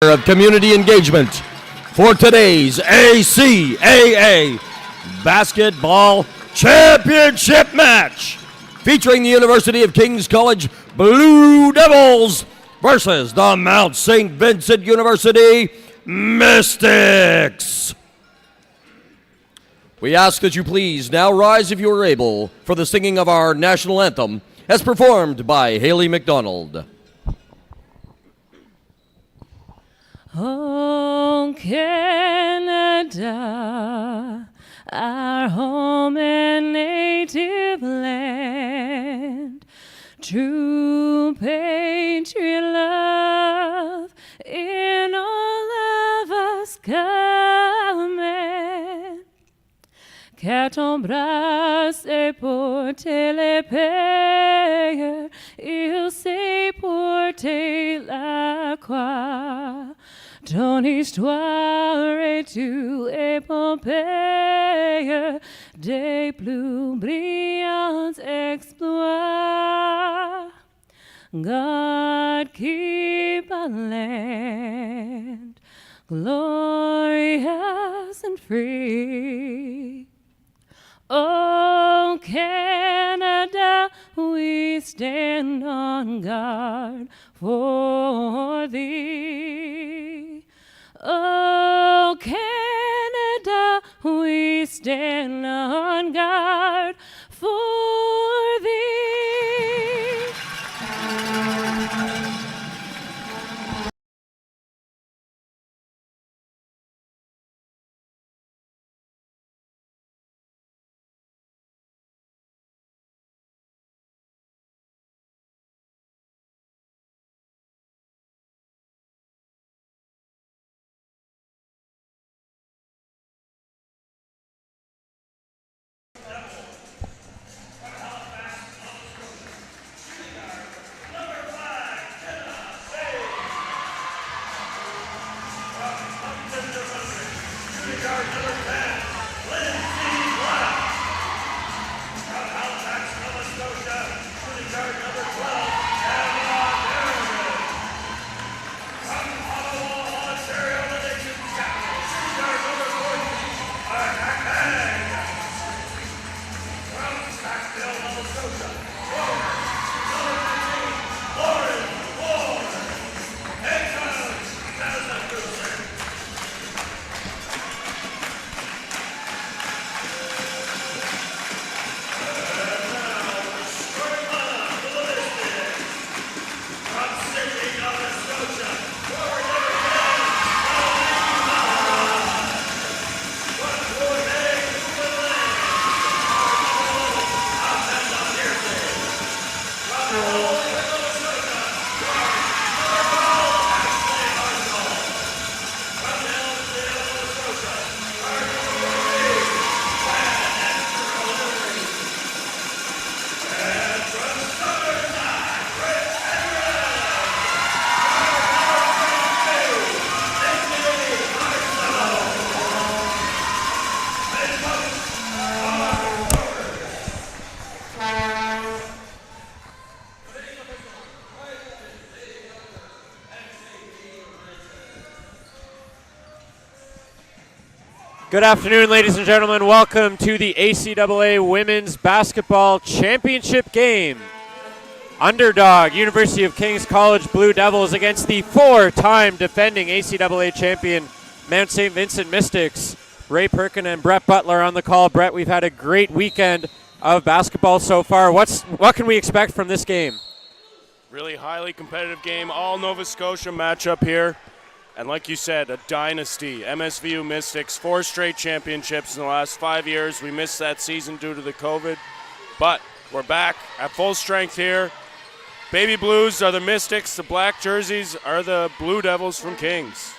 Director of Community Engagement for today's ACAA Basketball Championship match, featuring the University of King's College Blue Devils versus the Mount St. Vincent University Mystics. We ask that you please now rise, if you are able, for the singing of our national anthem as performed by Haley McDonald. Oh, Canada, our home and native land, true patriot love in all of us command. Qu'à ton bras c'est porter les pères, il sait porter la croix. Ton histoire est tout épopée des plus brillants exploits. God keep our land glorious and free. Oh, Canada, we stand on guard for thee. Oh, Canada, we stand on guard for thee. Good afternoon, ladies and gentlemen. Welcome to the ACAA Women's Basketball Championship game. Underdog, University of King's College Blue Devils against the four-time defending ACAA champion, Mount St. Vincent Mystics. Ray Perkin and Brett Butler on the call. Brett, we've had a great weekend of basketball so far. What can we expect from this game? Really highly competitive game, all Nova Scotia matchup here. And like you said, a dynasty. MSVU Mystics, 4 straight championships in the last 5 years. We missed that season due to the COVID, but we're back at full strength here. Baby Blues are the Mystics. The black jerseys are the Blue Devils from Kings.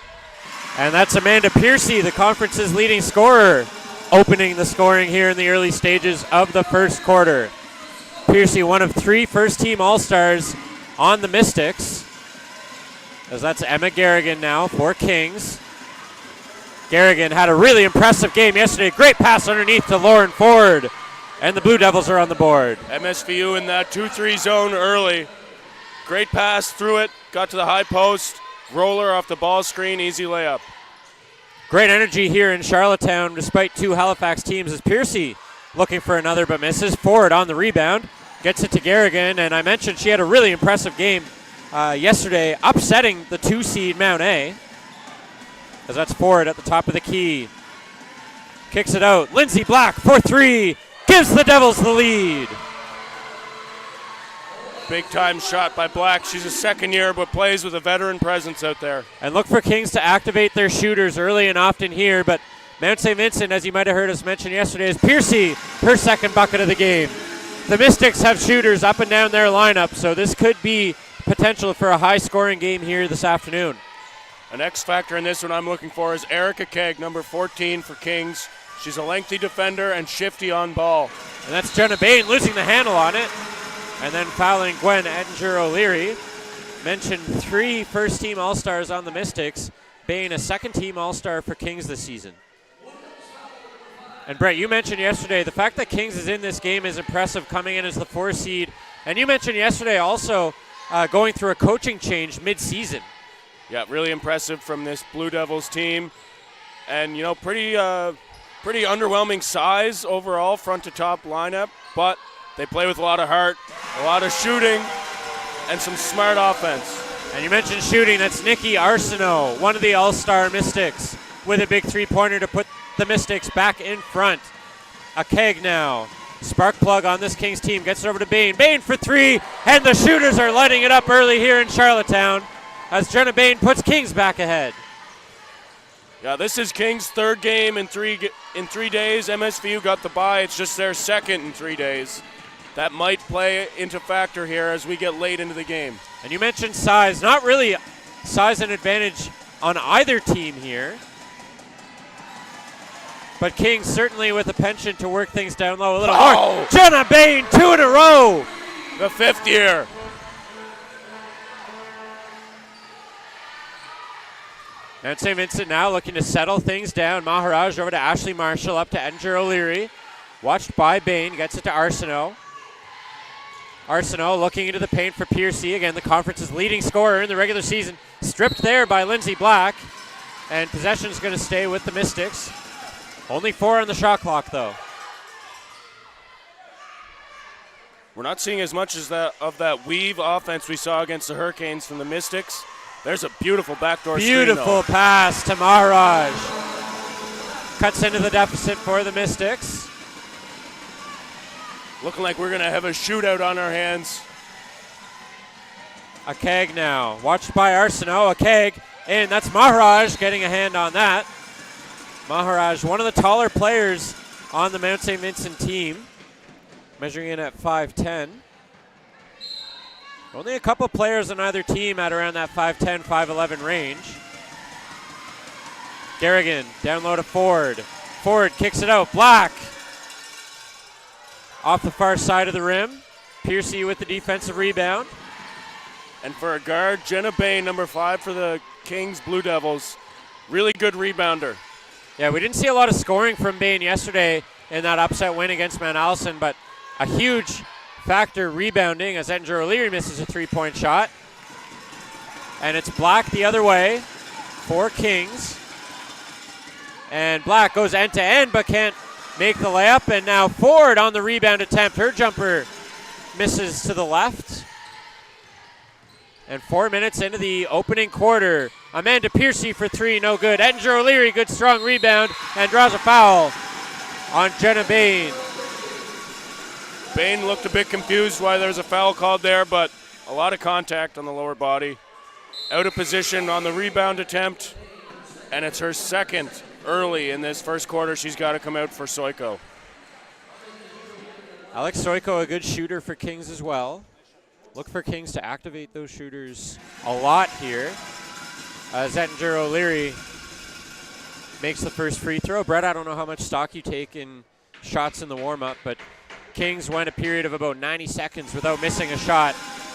And that's Amanda Piercy, the conference's leading scorer, opening the scoring here in the early stages of the first quarter. Piercy, one of 3 first-team All-Stars on the Mystics, as that's Emma Garrigan now for Kings. Garrigan had a really impressive game yesterday. Great pass underneath to Lauren Ford, and the Blue Devils are on the board. MSVU in that 2-3 zone early. Great pass through it, got to the high post. roller off the ball screen, easy layup. Great energy here in Charlottetown despite two Halifax teams as Piercy looking for another but misses. Ford on the rebound, gets it to Garrigan, and I mentioned she had a really impressive game yesterday, upsetting the 2 seed Mount A. As that's Ford at the top of the key. Kicks it out. Lindsay Black for 3. Gives the Devils the lead. Big time shot by Black. She's a second year but plays with a veteran presence out there. And look for Kings to activate their shooters early and often here, but Mount St. Vincent, as you might have heard us mention yesterday, is Piercy, her second bucket of the game. The Mystics have shooters up and down their lineup, so this could be potential for a high-scoring game here this afternoon. An X factor in this one I'm looking for is Erica Keg, number 14 for Kings. She's a lengthy defender and shifty on ball. And that's Jenna Bain losing the handle on it. And then fouling Gwen Ettinger O'Leary. Mentioned 3 first-team All-Stars on the Mystics. Bain, a second-team All-Star for Kings this season. And Brett, you mentioned yesterday the fact that Kings is in this game is impressive, coming in as the 4 seed. And you mentioned yesterday also going through a coaching change mid-season. Yeah, really impressive from this Blue Devils team. And, you know, pretty underwhelming size overall, front to top lineup. But they play with a lot of heart, a lot of shooting, and some smart offense. And you mentioned shooting. That's Nikki Arsenault, one of the All-Star Mystics, with a big three-pointer to put the Mystics back in front. A Keg now. Spark plug on this Kings team. Gets it over to Bain. Bain for 3, and the shooters are lighting it up early here in Charlottetown as Jenna Bain puts Kings back ahead. Yeah, this is Kings' third game in 3 days. MSVU got the bye. It's just their second in 3 days. That might play into factor here as we get late into the game. And you mentioned size. Not really size and advantage on either team here. But Kings certainly with a penchant to work things down low a little more. Jenna Bain, 2 in a row. The 5th year. Mount St. Vincent now looking to settle things down. Maharaj over to Ashley Marshall, up to Ettinger O'Leary. Watched by Bain, gets it to Arsenault. Arsenault looking into the paint for Piercy. Again, the conference's leading scorer in the regular season. Stripped there by Lindsay Black. And possession's going to stay with the Mystics. Only 4 on the shot clock, though. We're not seeing as much as that weave offense we saw against the Hurricanes from the Mystics. There's a beautiful backdoor screen, Beautiful pass to Maharaj. Cuts into the deficit for the Mystics. Looking like we're going to have a shootout on our hands. A Keg now. Watched by Arsenault. A Keg. And that's Maharaj getting a hand on that. Maharaj, one of the taller players on the Mount St. Vincent team. Measuring in at 5'10". Only a couple players on either team at around that 5'10", 5'11" range. Garrigan down low to Ford. Ford kicks it out. Black off the far side of the rim. Piercy with the defensive rebound. And for a guard, Jenna Bain, number 5 for the Kings Blue Devils. Really good rebounder. Yeah, we didn't see a lot of scoring from Bain yesterday in that upset win against Mount Allison, but a huge factor rebounding as Ettinger O'Leary misses a 3-point shot. And it's Black the other way for Kings. And Black goes end to end but can't make the layup. And now Ford on the rebound attempt. Her jumper misses to the left. And 4 minutes into the opening quarter. Amanda Piercy for 3, no good. Ettinger O'Leary, good strong rebound and draws a foul on Jenna Bain. Bain looked a bit confused why there was a foul called there, but a lot of contact on the lower body. Out of position on the rebound attempt, and it's her second early in this first quarter. She's got to come out for Soiko. Alex Soiko, a good shooter for Kings as well. Look for Kings to activate those shooters a lot here. As Ettinger O'Leary makes the first free throw. Brett, I don't know how much stock you take in shots in the warm-up, but Kings went a period of about 90 seconds without missing a shot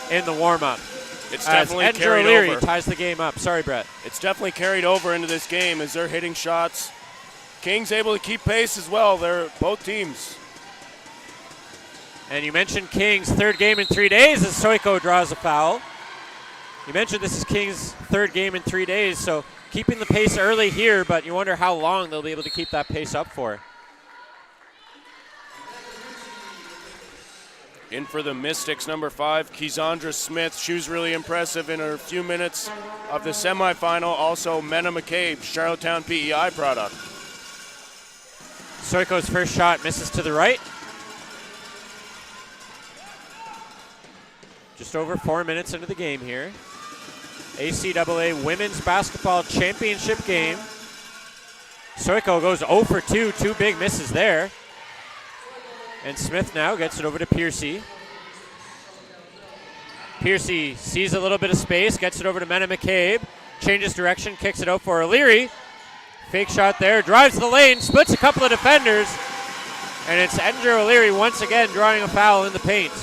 in the warm-up. It's definitely Ettinger carried O'Leary over. ties the game up. Sorry, Brett. It's definitely carried over into this game as they're hitting shots. Kings able to keep pace as well. They're both teams. And you mentioned Kings' third game in 3 days as Soiko draws a foul. You mentioned this is King's third game in 3 days, so keeping the pace early here, but you wonder how long they'll be able to keep that pace up for. In for the Mystics, number 5, Keysandra Smith. She was really impressive in her few minutes of the semifinal. Also, Mena McCabe, Charlottetown PEI product. Soiko's first shot misses to the right. Just over 4 minutes into the game here. ACAA Women's Basketball Championship game. Soiko goes 0 for 2, 2 big misses there. And Smith now gets it over to Piercy. Piercy sees a little bit of space, gets it over to Mena McCabe. Changes direction, kicks it out for O'Leary. Fake shot there, drives the lane, splits a couple of defenders. And it's Edinger O'Leary once again drawing a foul in the paint.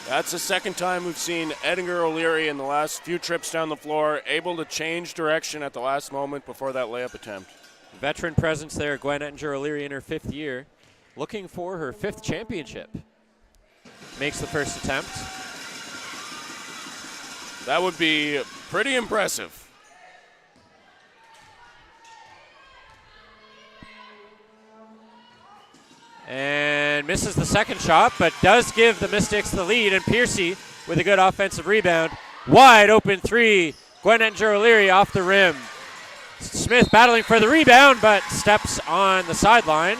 That's the second time we've seen Edinger O'Leary in the last few trips down the floor, able to change direction at the last moment before that layup attempt. Veteran presence there, Gwen Edinger O'Leary in her 5th year. Looking for her 5th championship. Makes the first attempt. That would be pretty impressive. And misses the second shot, but does give the Mystics the lead. And Piercy with a good offensive rebound. Wide open 3. Gwen Edinger O'Leary off the rim. Smith battling for the rebound, but steps on the sideline.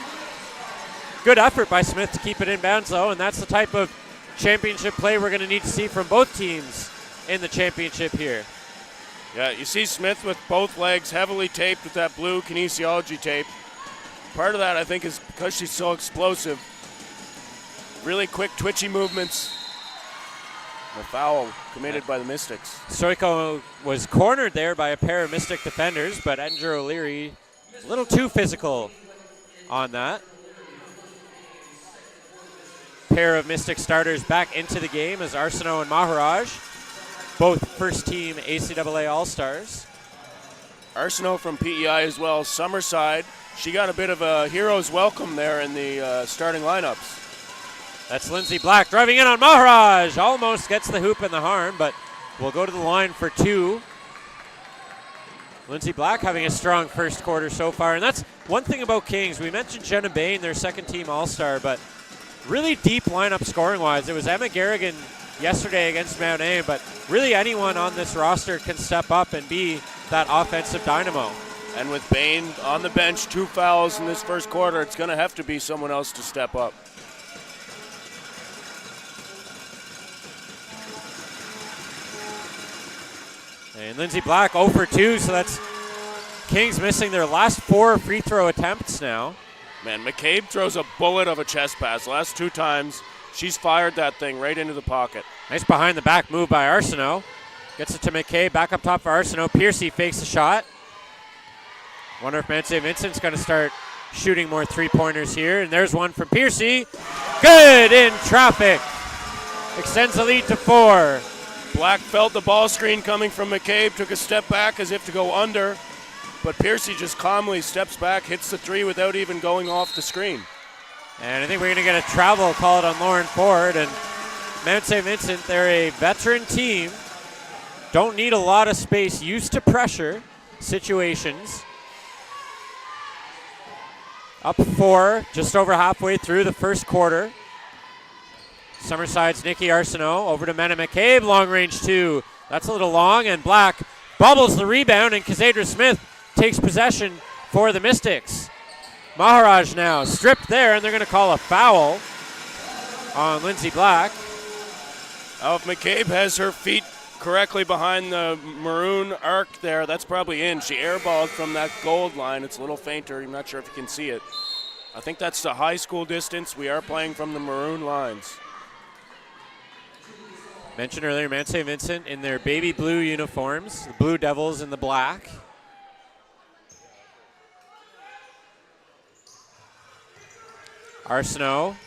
Good effort by Smith to keep it inbounds, though, and that's the type of championship play we're going to need to see from both teams in the championship here. Yeah, you see Smith with both legs heavily taped with that blue kinesiology tape. Part of that, I think, is because she's so explosive. Really quick, twitchy movements. A foul committed by the Mystics. Soiko was cornered there by a pair of Mystic defenders, but Edinger O'Leary a little too physical on that. Pair of Mystic starters back into the game as Arsenault and Maharaj, both first-team ACAA All-Stars. Arsenault from PEI as well, Summerside. She got a bit of a hero's welcome there in the starting lineups. That's Lindsay Black driving in on Maharaj. Almost gets the hoop and the harm, but will go to the line for 2. Lindsay Black having a strong first quarter so far, and that's one thing about Kings. We mentioned Jenna Bain, their second-team All-Star, but really deep lineup scoring-wise. It was Emma Garrigan yesterday against Mount A, but really anyone on this roster can step up and be that offensive dynamo. And with Bain on the bench, 2 fouls in this first quarter, it's going to have to be someone else to step up. And Lindsay Black 0 for 2, so that's Kings missing their last 4 free throw attempts now. Man, McCabe throws a bullet of a chest pass. Last 2 times, she's fired that thing right into the pocket. Nice behind the back move by Arsenault. Gets it to McCabe, back up top for Arsenault. Piercy fakes the shot. Wonder if Mance Vincent's going to start shooting more 3-pointers here. And there's one from Piercy. Good in traffic. Extends the lead to 4. Black felt the ball screen coming from McCabe, took a step back as if to go under. But Piercy just calmly steps back, hits the 3 without even going off the screen. And I think we're going to get a travel called on Lauren Ford. And Mount St. Vincent, they're a veteran team. Don't need a lot of space, used to pressure situations. Up 4, just over halfway through the first quarter. Summerside's Nikki Arsenault over to Mena McCabe, long range 2. That's a little long, and Black bobbles the rebound, and Keysandra Smith takes possession for the Mystics. Maharaj now stripped there, and they're going to call a foul on Lindsay Black. Oh, if McCabe has her feet correctly behind the maroon arc there, that's probably in. She airballed from that gold line. It's a little fainter. I'm not sure if you can see it. I think that's the high school distance. We are playing from the maroon lines. Mentioned earlier, Mount St. Vincent in their baby blue uniforms, the Blue Devils in the black. Arsenault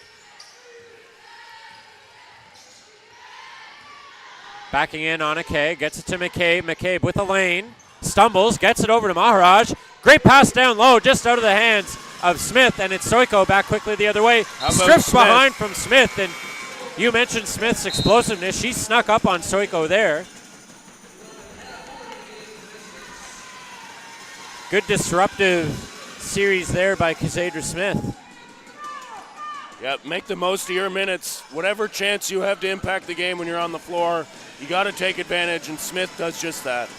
backing in on ACAA, gets it to McCabe. McCabe with a lane, stumbles, gets it over to Maharaj. Great pass down low, just out of the hands of Smith, and it's Soiko back quickly the other way. Strips behind from Smith, and You mentioned Smith's explosiveness. She snuck up on Soiko there. Good disruptive series there by Cassandra Smith. Yeah, make the most of your minutes. Whatever chance you have to impact the game when you're on the floor, you got to take advantage, and Smith does just that.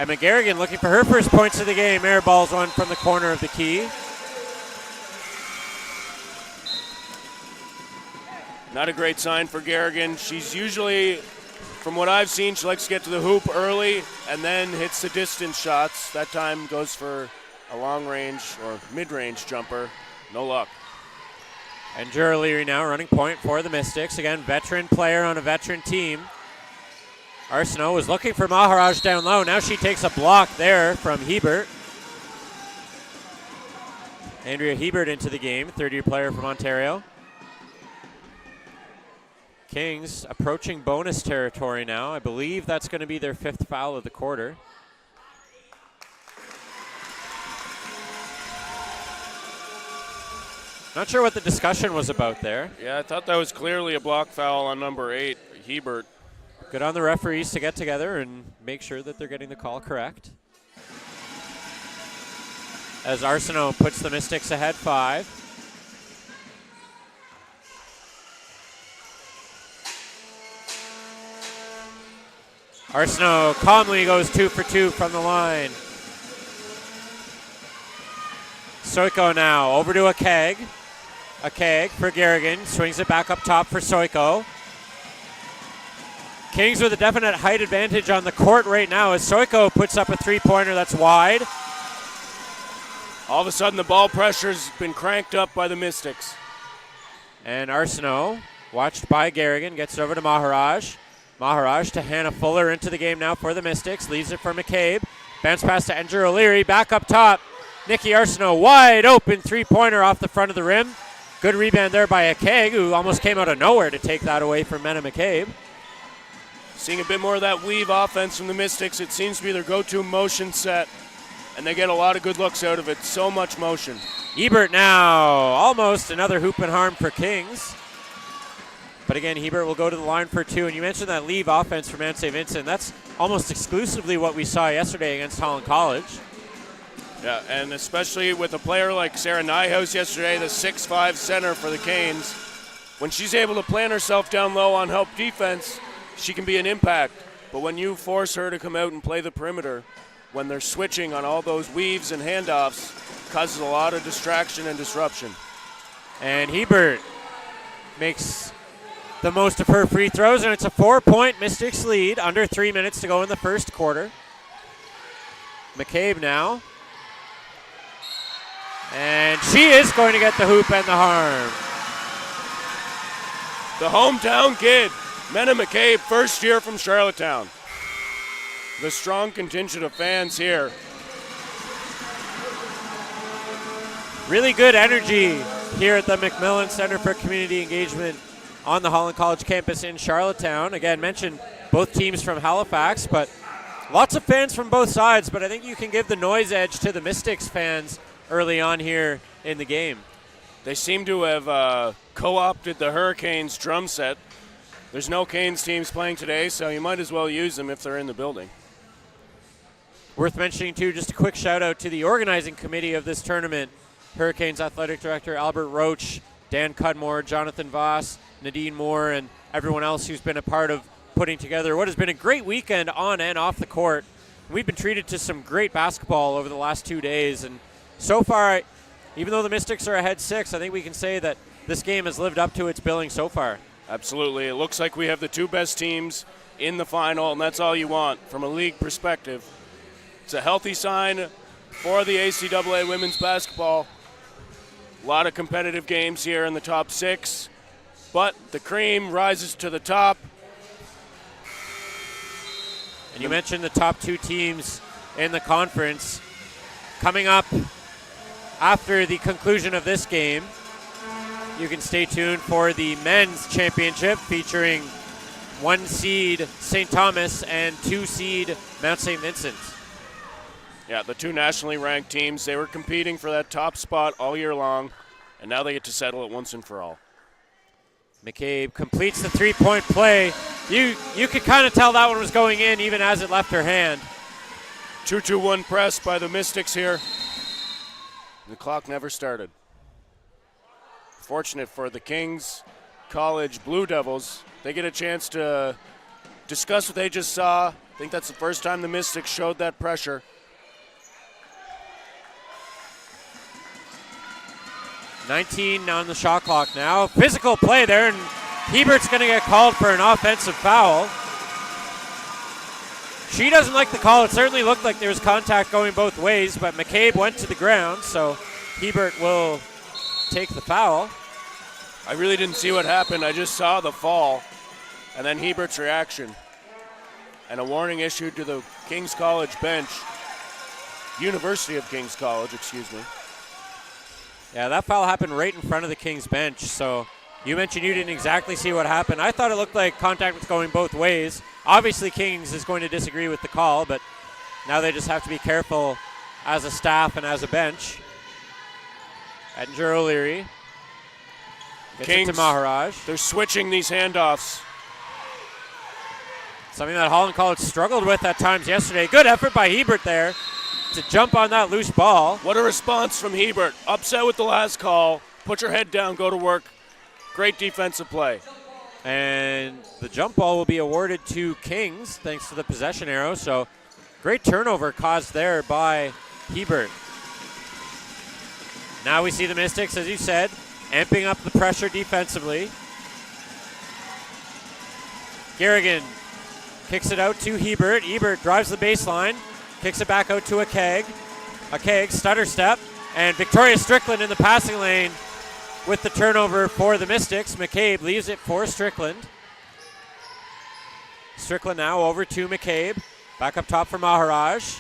And McGarrigan looking for her first points of the game. Air balls one from the corner of the key. Not a great sign for Garrigan. She's usually, from what I've seen, she likes to get to the hoop early and then hits the distance shots. That time goes for a long-range or mid-range jumper. No luck. And Jura Leary now running point for the Mystics. Again, veteran player on a veteran team. Arsenault was looking for Maharaj down low. Now she takes a block there from Hebert. Andrea Hebert into the game, third-year player from Ontario. Kings approaching bonus territory now. I believe that's going to be their 5th foul of the quarter. Not sure what the discussion was about there. Yeah, I thought that was clearly a block foul on number 8, Hebert. Good on the referees to get together and make sure that they're getting the call correct. As Arsenault puts the Mystics ahead 5. Arsenault calmly goes 2 for 2 from the line. Soiko now over to Akag. Akag for Garrigan, swings it back up top for Soiko. Kings with a definite height advantage on the court right now as Soiko puts up a three-pointer that's wide. All of a sudden the ball pressure's been cranked up by the Mystics. And Arsenault, watched by Garrigan, gets it over to Maharaj. Maharaj to Hannah Fuller into the game now for the Mystics. Leaves it for McCabe. Bounce pass to Andrew O'Leary. Back up top. Nikki Arsenault wide open three-pointer off the front of the rim. Good rebound there by Akag, who almost came out of nowhere to take that away from Mena McCabe. Seeing a bit more of that weave offense from the Mystics. It seems to be their go-to motion set, and they get a lot of good looks out of it. So much motion. Hebert now. Almost another hoop and harm for Kings. But again, Hebert will go to the line for 2. And you mentioned that leave offense from St. Vincent. That's almost exclusively what we saw yesterday against Holland College. Yeah, and especially with a player like Sarah Nyhouse yesterday, the 6'5" center for the Canes. When she's able to plant herself down low on help defense, she can be an impact. But when you force her to come out and play the perimeter, when they're switching on all those weaves and handoffs, causes a lot of distraction and disruption. And Hebert makes the most of her free throws, and it's a 4-point Mystics lead, under 3 minutes to go in the first quarter. McCabe now. And she is going to get the hoop and the harm. The hometown kid, Mena McCabe, first year from Charlottetown. The strong contingent of fans here. Really good energy here at the McMillan Center for Community Engagement on the Holland College campus in Charlottetown. Again, mentioned both teams from Halifax, but lots of fans from both sides. But I think you can give the noise edge to the Mystics fans early on here in the game. They seem to have co-opted the Hurricanes drum set. There's no Canes teams playing today, so you might as well use them if they're in the building. Worth mentioning, too, just a quick shout-out to the organizing committee of this tournament. Hurricanes Athletic Director Albert Roach, Dan Cudmore, Jonathan Voss, Nadine Moore, and everyone else who's been a part of putting together what has been a great weekend on and off the court. We've been treated to some great basketball over the last 2 days, and so far, even though the Mystics are ahead 6, I think we can say that this game has lived up to its billing so far. Absolutely. It looks like we have the 2 best teams in the final, and that's all you want from a league perspective. It's a healthy sign for the ACAA women's basketball. A lot of competitive games here in the top 6, but the cream rises to the top. And you mentioned the top 2 teams in the conference. Coming up after the conclusion of this game, you can stay tuned for the men's championship featuring 1 seed St. Thomas and 2 seed Mount St. Vincent. Yeah, the 2 nationally ranked teams, they were competing for that top spot all year long, and now they get to settle it once and for all. McCabe completes the three-point play. You could kind of tell that one was going in even as it left her hand. 2-2-1 press by the Mystics here. The clock never started. Fortunate for the Kings College Blue Devils. They get a chance to discuss what they just saw. I think that's the first time the Mystics showed that pressure. $19 on the shot clock now. Physical play there, and Hebert's going to get called for an offensive foul. She doesn't like the call. It certainly looked like there was contact going both ways, but McCabe went to the ground, so Hebert will take the foul. I really didn't see what happened. I just saw the fall and then Hebert's reaction. And a warning issued to the Kings College bench. University of Kings College, excuse me. Yeah, that foul happened right in front of the Kings bench. So you mentioned you didn't exactly see what happened. I thought it looked like contact was going both ways. Obviously, Kings is going to disagree with the call, but now they just have to be careful as a staff and as a bench. Edger O'Leary gets it to Maharaj. They're switching these handoffs. Something that Holland College struggled with at times yesterday. Good effort by Hebert there to jump on that loose ball. What a response from Hebert. Upset with the last call. Put your head down, go to work. Great defensive play. And the jump ball will be awarded to Kings thanks to the possession arrow. So great turnover caused there by Hebert. Now we see the Mystics, as you said, amping up the pressure defensively. Garrigan kicks it out to Hebert. Hebert drives the baseline, kicks it back out to ACAA. ACAA stutter step, and Victoria Strickland in the passing lane with the turnover for the Mystics. McCabe leaves it for Strickland. Strickland now over to McCabe. Back up top for Maharaj.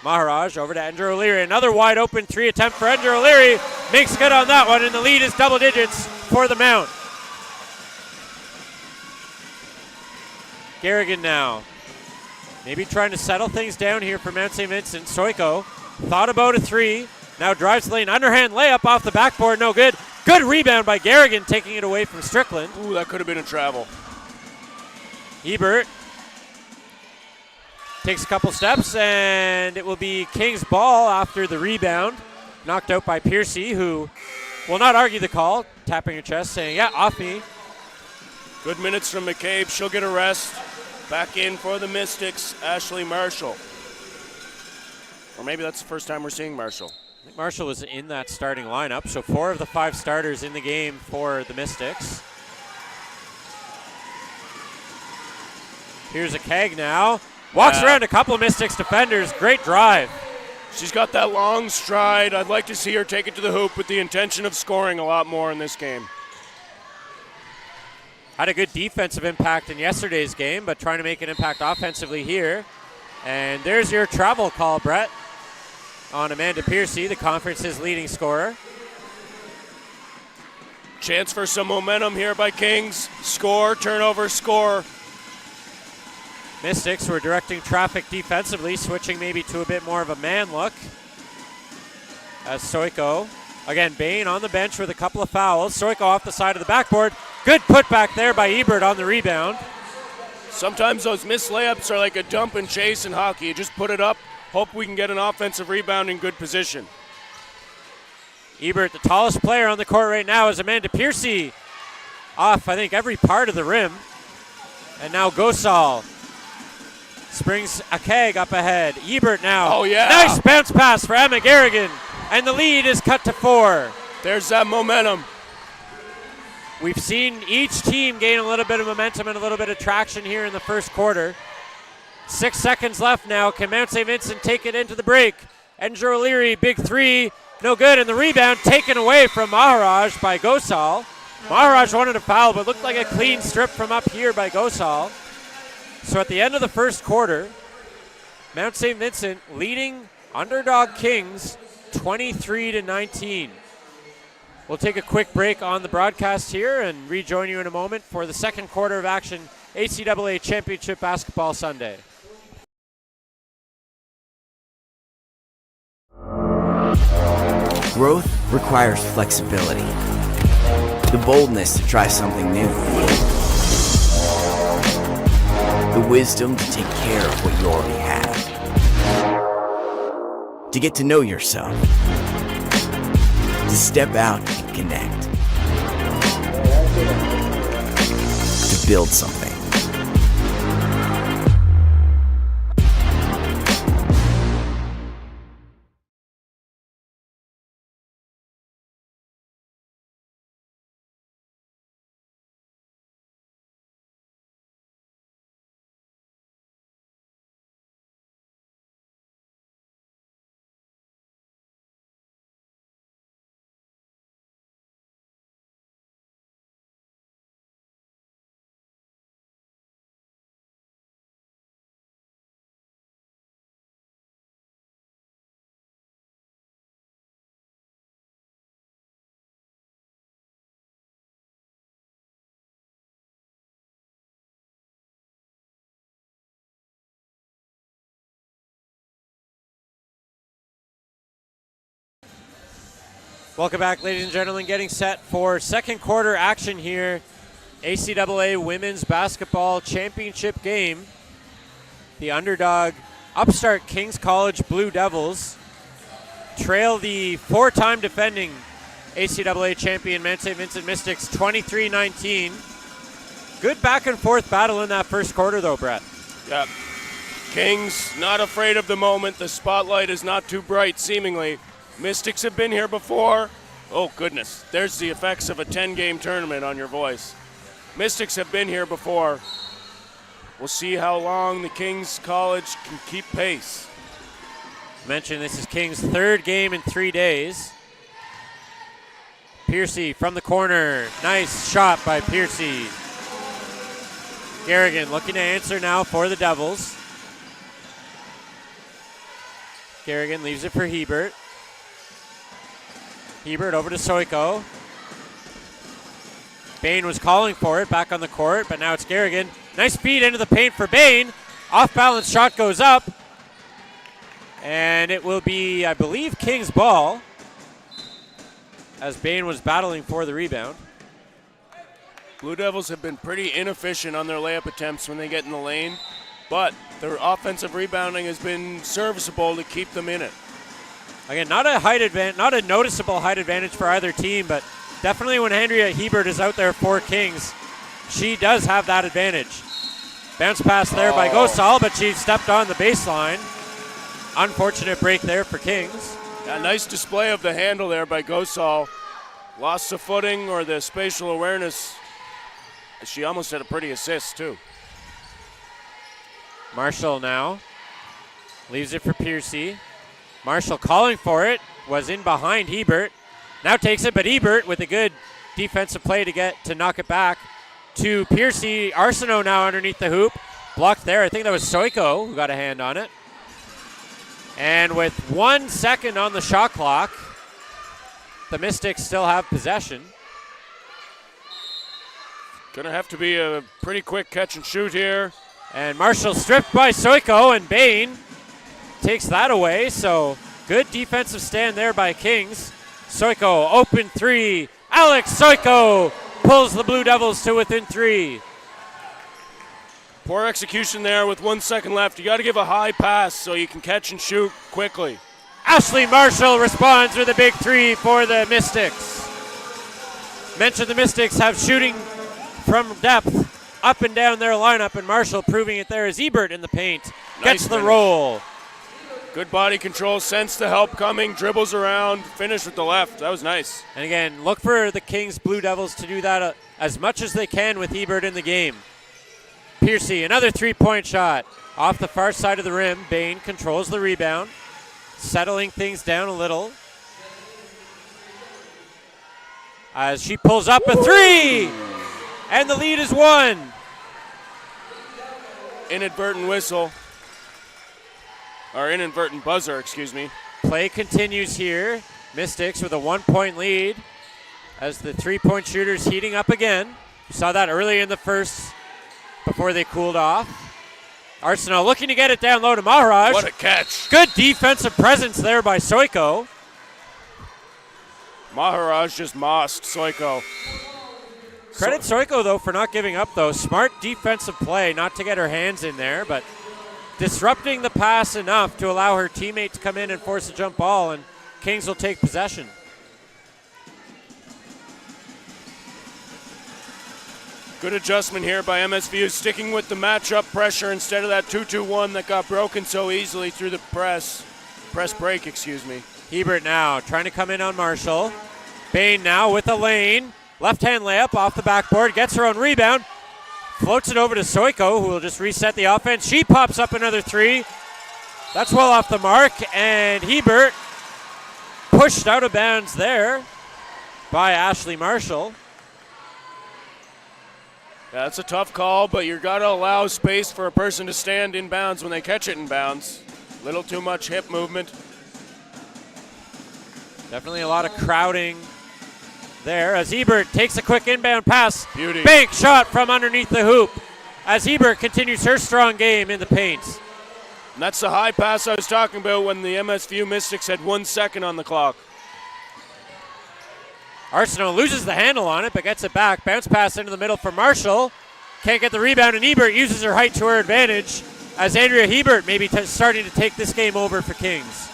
Maharaj over to Edger O'Leary. Another wide open three attempt for Edger O'Leary. Makes good on that one, and the lead is double digits for the Mount. Garrigan now. Maybe trying to settle things down here for Mount St. Vincent. Stoiko thought about a three. Now drives the lane. Underhand layup off the backboard. No good. Good rebound by Garrigan, taking it away from Strickland. Ooh, that could have been a travel. Hebert takes a couple steps, and it will be King's ball after the rebound. Knocked out by Piercy, who will not argue the call. Tapping her chest, saying, yeah, off me. Good minutes from McCabe. She'll get a rest. Back in for the Mystics, Ashley Marshall. Or maybe that's the first time we're seeing Marshall. I think Marshall was in that starting lineup, so 4 of the 5 starters in the game for the Mystics. Here's a keg now. Walks around a couple of Mystics defenders. Great drive. She's got that long stride. I'd like to see her take it to the hoop with the intention of scoring a lot more in this game. Had a good defensive impact in yesterday's game, but trying to make an impact offensively here. And there's your travel call, Brett, on Amanda Piercy, the conference's leading scorer. Chance for some momentum here by Kings. Score, turnover, score. Mystics were directing traffic defensively, switching maybe to a bit more of a man look. As Stoiko, again, Bain on the bench with a couple of fouls. Stoiko off the side of the backboard. Good putback there by Ebert on the rebound. Sometimes those missed layups are like a dump and chase in hockey. You just put it up, hope we can get an offensive rebound in good position. Ebert, the tallest player on the court right now, is Amanda Piercy. Off, I think, every part of the rim. And now Gosal springs a keg up ahead. Ebert now. Oh, yeah. Nice bounce pass for Emma Garrigan. And the lead is cut to 4. There's that momentum. We've seen each team gain a little bit of momentum and a little bit of traction here in the first quarter. 6 seconds left now. Can Mount St. Vincent take it into the break? Edger O'Leary, big three. No good. And the rebound taken away from Maharaj by Gosal. Maharaj wanted a foul, but looked like a clean strip from up here by Gosal. So at the end of the first quarter, Mount St. Vincent leading underdog Kings 23-19. We'll take a quick break on the broadcast here and rejoin you in a moment for the second quarter of action, ACAA Championship Basketball Sunday. Growth requires flexibility. The boldness to try something new. The wisdom to take care of what you already have. To get to know yourself. To step out and connect. To build something. Welcome back, ladies and gentlemen. Getting set for second quarter action here. ACAA Women's Basketball Championship game. The underdog upstart Kings College Blue Devils trail the four-time defending ACAA champion Mount St. Vincent Mystics 23-19. Good back and forth battle in that first quarter though, Brett. Yeah. Kings not afraid of the moment. The spotlight is not too bright, seemingly. Mystics have been here before. Oh, goodness. There's the effects of a 10-game tournament on your voice. Mystics have been here before. We'll see how long the Kings College can keep pace. Mentioned this is Kings' third game in 3 days. Piercy from the corner. Nice shot by Piercy. Garrigan looking to answer now for the Devils. Garrigan leaves it for Hebert. Hebert over to Soiko. Bain was calling for it back on the court, but now it's Garrigan. Nice feed into the paint for Bain. Off-balance shot goes up. And it will be, I believe, Kings' ball, as Bain was battling for the rebound. Blue Devils have been pretty inefficient on their layup attempts when they get in the lane, but their offensive rebounding has been serviceable to keep them in it. Again, not a noticeable height advantage for either team, but definitely when Andrea Hebert is out there for Kings, she does have that advantage. Bounce pass there by Gosal, but she stepped on the baseline. Unfortunate break there for Kings. A nice display of the handle there by Gosal. Lost the footing or the spatial awareness. She almost had a pretty assist, too. Marshall now leaves it for Piercy. Marshall calling for it, was in behind Hebert. Now takes it, but Hebert with a good defensive play to knock it back to Piercy. Arsenault now underneath the hoop. Blocked there. I think that was Soiko who got a hand on it. And with 1 second on the shot clock, the Mystics still have possession. Gonna have to be a pretty quick catch and shoot here. And Marshall stripped by Soiko, and Bain takes that away. So good defensive stand there by Kings. Soiko, open three. Alex Soiko pulls the Blue Devils to within 3. Poor execution there with 1 second left. You got to give a high pass so you can catch and shoot quickly. Ashley Marshall responds with a big 3 for the Mystics. Mentioned the Mystics have shooting from depth up and down their lineup, and Marshall proving it there as Hebert in the paint. Gets the finish. roll. Good body control, sense the help coming, dribbles around, finish with the left. That was nice. And again, look for the Kings Blue Devils to do that as much as they can with Hebert in the game. Piercy, another 3-point shot. Off the far side of the rim, Bain controls the rebound, settling things down a little. As she pulls up a 3, and the lead is 1. Inadvertent whistle. Or inadvertent buzzer, excuse me. Play continues here. Mystics with a 1-point lead as the 3-point shooters heating up again. We saw that early in the first before they cooled off. Arsenault looking to get it down low to Maharaj. What a catch. Good defensive presence there by Soiko. Maharaj just mossed Soiko. Credit Soiko, though, for not giving up, though. Smart defensive play, not to get her hands in there, but disrupting the pass enough to allow her teammate to come in and force a jump ball, and Kings will take possession. Good adjustment here by MSVU, sticking with the matchup pressure instead of that 2-2-1 that got broken so easily through the press break, excuse me. Hebert now trying to come in on Marshall. Bain now with a lane. Left-hand layup off the backboard, gets her own rebound. Floats it over to Soiko, who will just reset the offense. She pops up another three. That's well off the mark, and Hebert pushed out of bounds there by Ashley Marshall. Yeah, that's a tough call, but you got to allow space for a person to stand in bounds when they catch it in bounds. Little too much hip movement. Definitely a lot of crowding there as Hebert takes a quick inbound pass. Beauty. Bank shot from underneath the hoop as Hebert continues her strong game in the paint. And that's the high pass I was talking about when the MSVU Mystics had 1 second on the clock. Arsenault loses the handle on it, but gets it back. Bounce pass into the middle for Marshall. Can't get the rebound, and Hebert uses her height to her advantage as Andrea Hebert maybe starting to take this game over for Kings.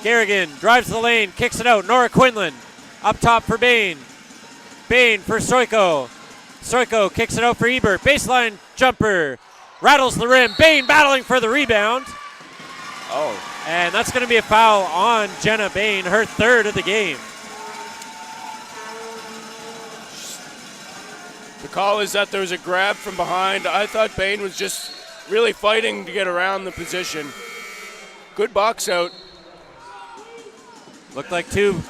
Garrigan drives the lane, kicks it out. Nora Quinlan up top for Bain. Bain for Soiko. Soiko kicks it out for Hebert. Baseline jumper. Rattles the rim. Bain battling for the rebound. Oh. And that's going to be a foul on Jenna Bain, her third of the game. The call is that there was a grab from behind. I thought Bain was just really fighting to get around the position. Good box out. Looked like two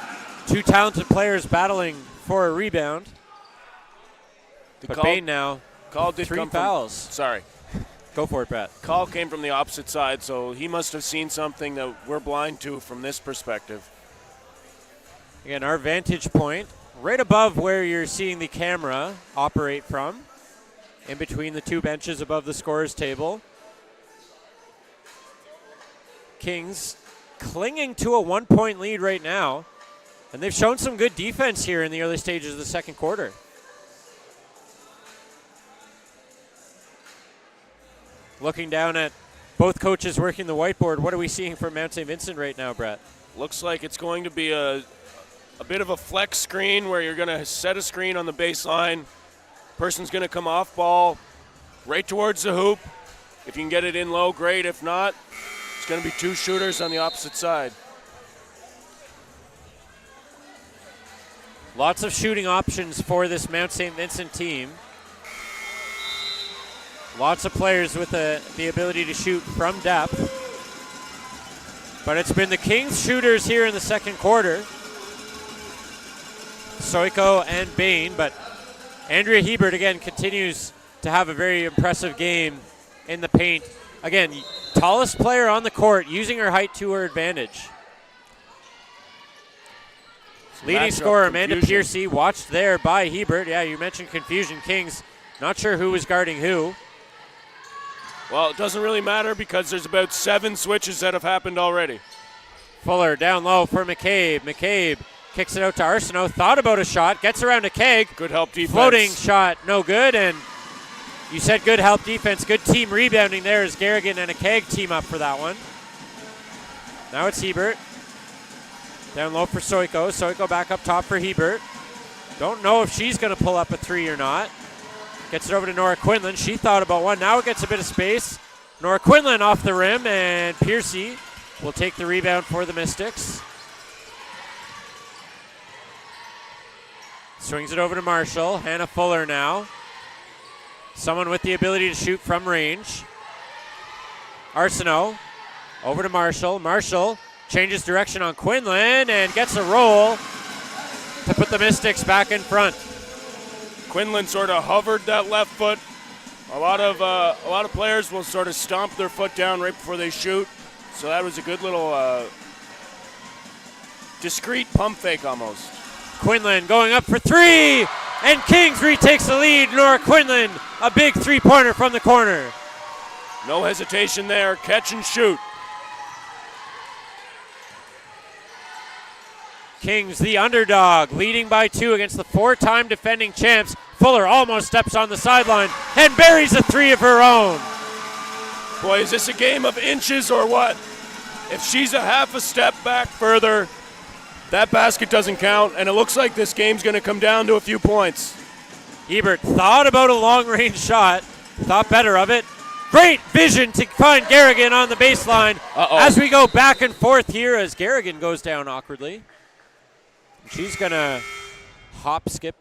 talented players battling for a rebound. But Bain now, call did 3 come fouls. Sorry. Go for it, Brett. Call came from the opposite side, so he must have seen something that we're blind to from this perspective. Again, our vantage point, right above where you're seeing the camera operate from, in between the two benches above the scorer's table. Kings clinging to a 1-point lead right now, and they've shown some good defense here in the early stages of the second quarter. Looking down at both coaches working the whiteboard, what are we seeing from Mount St. Vincent right now, Brett? Looks like it's going to be a bit of a flex screen where you're going to set a screen on the baseline. Person's going to come off ball right towards the hoop. If you can get it in low, great. If not, it's going to be 2 shooters on the opposite side. Lots of shooting options for this Mount St. Vincent team. Lots of players with the ability to shoot from depth. But it's been the Kings shooters here in the second quarter. Soiko and Bain, but Andrea Hebert again continues to have a very impressive game in the paint. Again, tallest player on the court, using her height to her advantage. Leading scorer Amanda Piercy, watched there by Hebert. Yeah, you mentioned confusion. Kings, not sure who was guarding who. Well, it doesn't really matter because there's about 7 switches that have happened already. Fuller down low for McCabe. McCabe kicks it out to Arsenault. Thought about a shot. Gets around to Keg. Good help defense. Floating shot, no good. And you said good help defense. Good team rebounding there as Garrigan and a Keg team up for that one. Now it's Hebert. Down low for Soiko. Soiko back up top for Hebert. Don't know if she's going to pull up a 3 or not. Gets it over to Nora Quinlan. She thought about one. Now it gets a bit of space. Nora Quinlan off the rim, and Piercy will take the rebound for the Mystics. Swings it over to Marshall. Hannah Fuller now. Someone with the ability to shoot from range. Arsenault over to Marshall. Marshall changes direction on Quinlan and gets a roll to put the Mystics back in front. Quinlan sort of hovered that left foot. A lot of players will sort of stomp their foot down right before they shoot. So that was a good little discreet pump fake almost. Quinlan going up for 3, and Kings retakes the lead. Nora Quinlan, a big 3-pointer from the corner. No hesitation there, catch and shoot. Kings, the underdog, leading by 2 against the 4-time defending champs. Fuller almost steps on the sideline and buries a 3 of her own. Boy, is this a game of inches or what? If she's a half a step back further, that basket doesn't count, and it looks like this game's going to come down to a few points. Ebert thought about a long-range shot, thought better of it. Great vision to find Garrigan on the baseline. As we go back and forth here as Garrigan goes down awkwardly. She's going to hop skip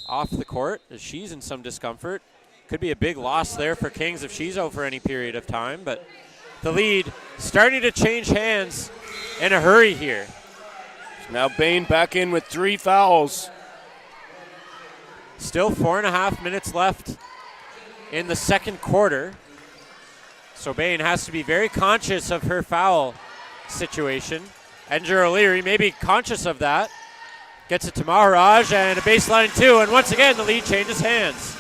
off the court as she's in some discomfort. Could be a big loss there for Kings if she's out for any period of time, but the lead starting to change hands in a hurry here. Now Bain back in with 3 fouls. Still 4.5 minutes left in the second quarter. So Bain has to be very conscious of her foul situation. Edgar O'Leary may be conscious of that. Gets it to Maharaj and a baseline 2, and once again the lead changes hands.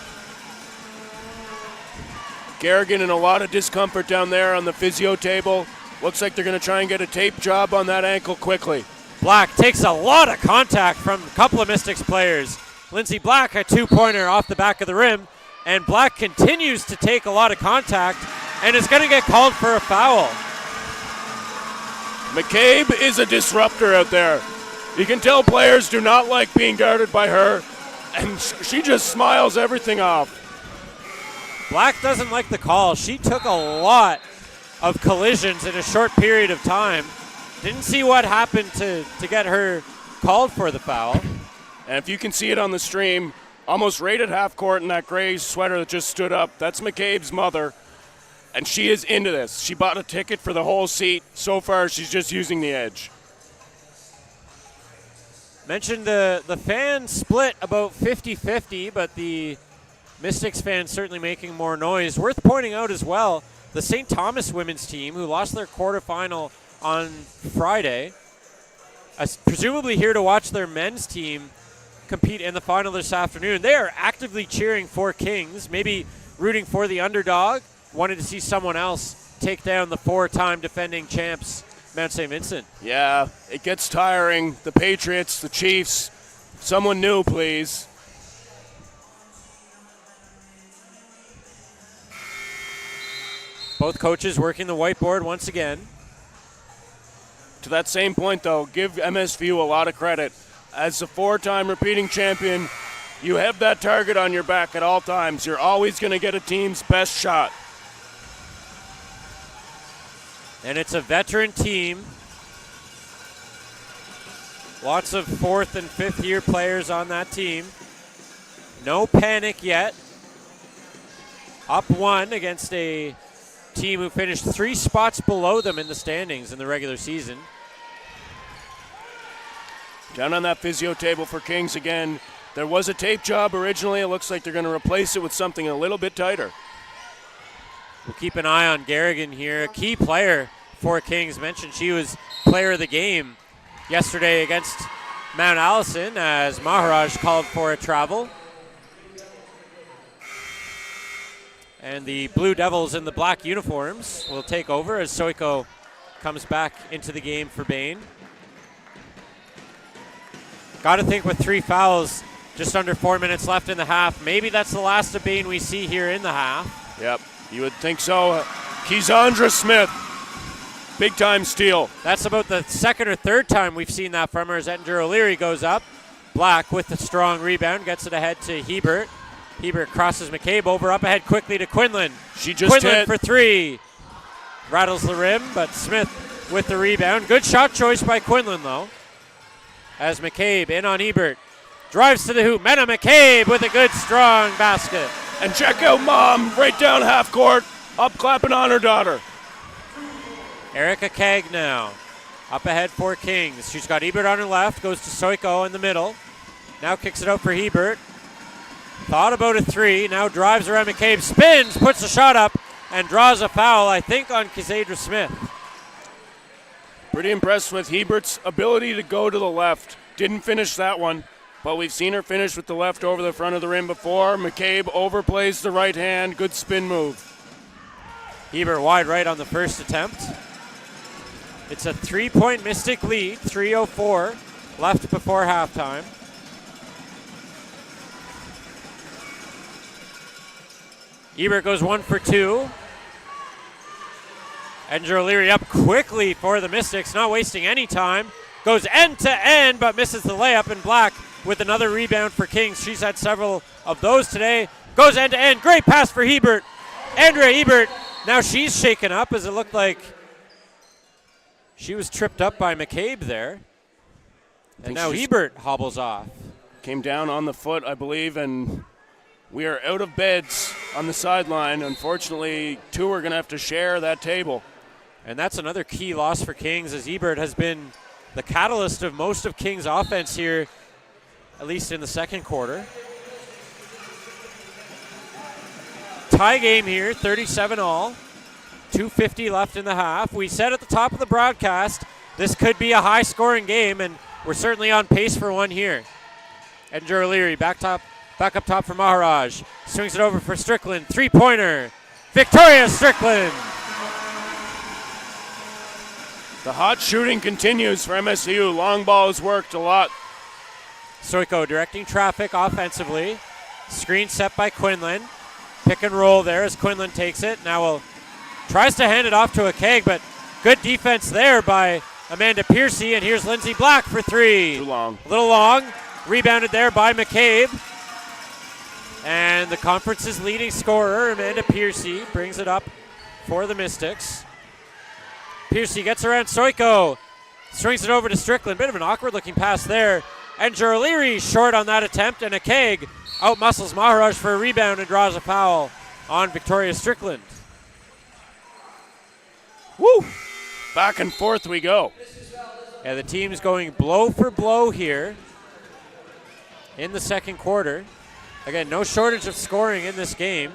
Garrigan in a lot of discomfort down there on the physio table. Looks like they're going to try and get a tape job on that ankle quickly. Black takes a lot of contact from a couple of Mystics players. Lindsay Black, a 2-pointer off the back of the rim, and Black continues to take a lot of contact and is going to get called for a foul. McCabe is a disruptor out there. You can tell players do not like being guarded by her, and she just smiles everything off. Black doesn't like the call. She took a lot of collisions in a short period of time. Didn't see what happened to get her called for the foul. And if you can see it on the stream, almost right at half court in that gray sweater that just stood up, that's McCabe's mother. And she is into this. She bought a ticket for the whole seat. So far, she's just using the edge. Mentioned the fan split about 50-50, but the Mystics fans certainly making more noise. Worth pointing out as well, the St. Thomas women's team, who lost their quarterfinal on Friday, presumably here to watch their men's team compete in the final this afternoon. They are actively cheering for Kings, maybe rooting for the underdog, wanted to see someone else take down the 4-time defending champs, Mount St. Vincent. Yeah, it gets tiring. The Patriots, the Chiefs, someone new, please. Both coaches working the whiteboard once again. To that same point, though, give MSVU a lot of credit. As a 4-time repeating champion, you have that target on your back at all times. You're always going to get a team's best shot. And it's a veteran team. Lots of 4th and 5th year players on that team. No panic yet. Up 1 against a team who finished 3 spots below them in the standings in the regular season. Down on that physio table for Kings again. There was a tape job originally. It looks like they're going to replace it with something a little bit tighter. We'll keep an eye on Garrigan here. A key player for Kings. Mentioned she was player of the game yesterday against Mount Allison as Maharaj called for a travel. And the Blue Devils in the black uniforms will take over as Soiko comes back into the game for Bain. Got to think with 3 fouls, just under 4 minutes left in the half, maybe that's the last of Bain we see here in the half. Yep, you would think so. Keysandra Smith, big-time steal. That's about the 2nd or 3rd time we've seen that from her as Ettinger O'Leary goes up. Black with the strong rebound, gets it ahead to Hebert. Hebert crosses McCabe over, up ahead quickly to Quinlan. She just Quinlan hit. for 3. Rattles the rim, but Smith with the rebound. Good shot choice by Quinlan, though. As McCabe in on Hebert. Drives to the hoop. Mena McCabe with a good, strong basket. And check out Mom, right down half court, up clapping on her daughter. Erica Keg now. Up ahead for Kings. She's got Hebert on her left, goes to Soiko in the middle. Now kicks it out for Hebert. Thought about a 3, now drives around McCabe, spins, puts the shot up, and draws a foul, I think, on Keysandra Smith. Pretty impressed with Hebert's ability to go to the left. Didn't finish that one, but we've seen her finish with the left over the front of the rim before. McCabe overplays the right hand, good spin move. Hebert wide right on the first attempt. It's a 3-point Mystic lead, 3:04 left before halftime. Ebert goes 1 for 2. Andrew O'Leary up quickly for the Mystics, not wasting any time. Goes end to end, but misses the layup, and Black with another rebound for Kings. She's had several of those today. Goes end to end. Great pass for Hebert. Andrea Ebert. Now she's shaken up as it looked like she was tripped up by McCabe there. And now Ebert hobbles off. Came down on the foot, I believe, and we are out of beds on the sideline. Unfortunately, two are going to have to share that table. And that's another key loss for Kings, as Ebert has been the catalyst of most of Kings' offense here, at least in the second quarter. Tie game here, 37-all. 2:50 left in the half. We said at the top of the broadcast this could be a high-scoring game, and we're certainly on pace for one here. Edgar O'Leary back up top for Maharaj. Swings it over for Strickland. Three-pointer. Victoria Strickland. The hot shooting continues for MSVU. Long ball has worked a lot. Stoiko directing traffic offensively. Screen set by Quinlan. Pick and roll there as Quinlan takes it. Now tries to hand it off to a keg, but good defense there by Amanda Piercy. And here's Lindsay Black for three. Too long. A little long. Rebounded there by McCabe. And the conference's leading scorer, Amanda Piercy, brings it up for the Mystics. Piercy gets around Stoiko. Swings it over to Strickland. Bit of an awkward looking pass there. And O'Leary short on that attempt, and a keg out-muscles Maharaj for a rebound and draws a foul on Victoria Strickland. Woo! Back and forth we go. Yeah, the team's going blow for blow here in the second quarter. Again, no shortage of scoring in this game.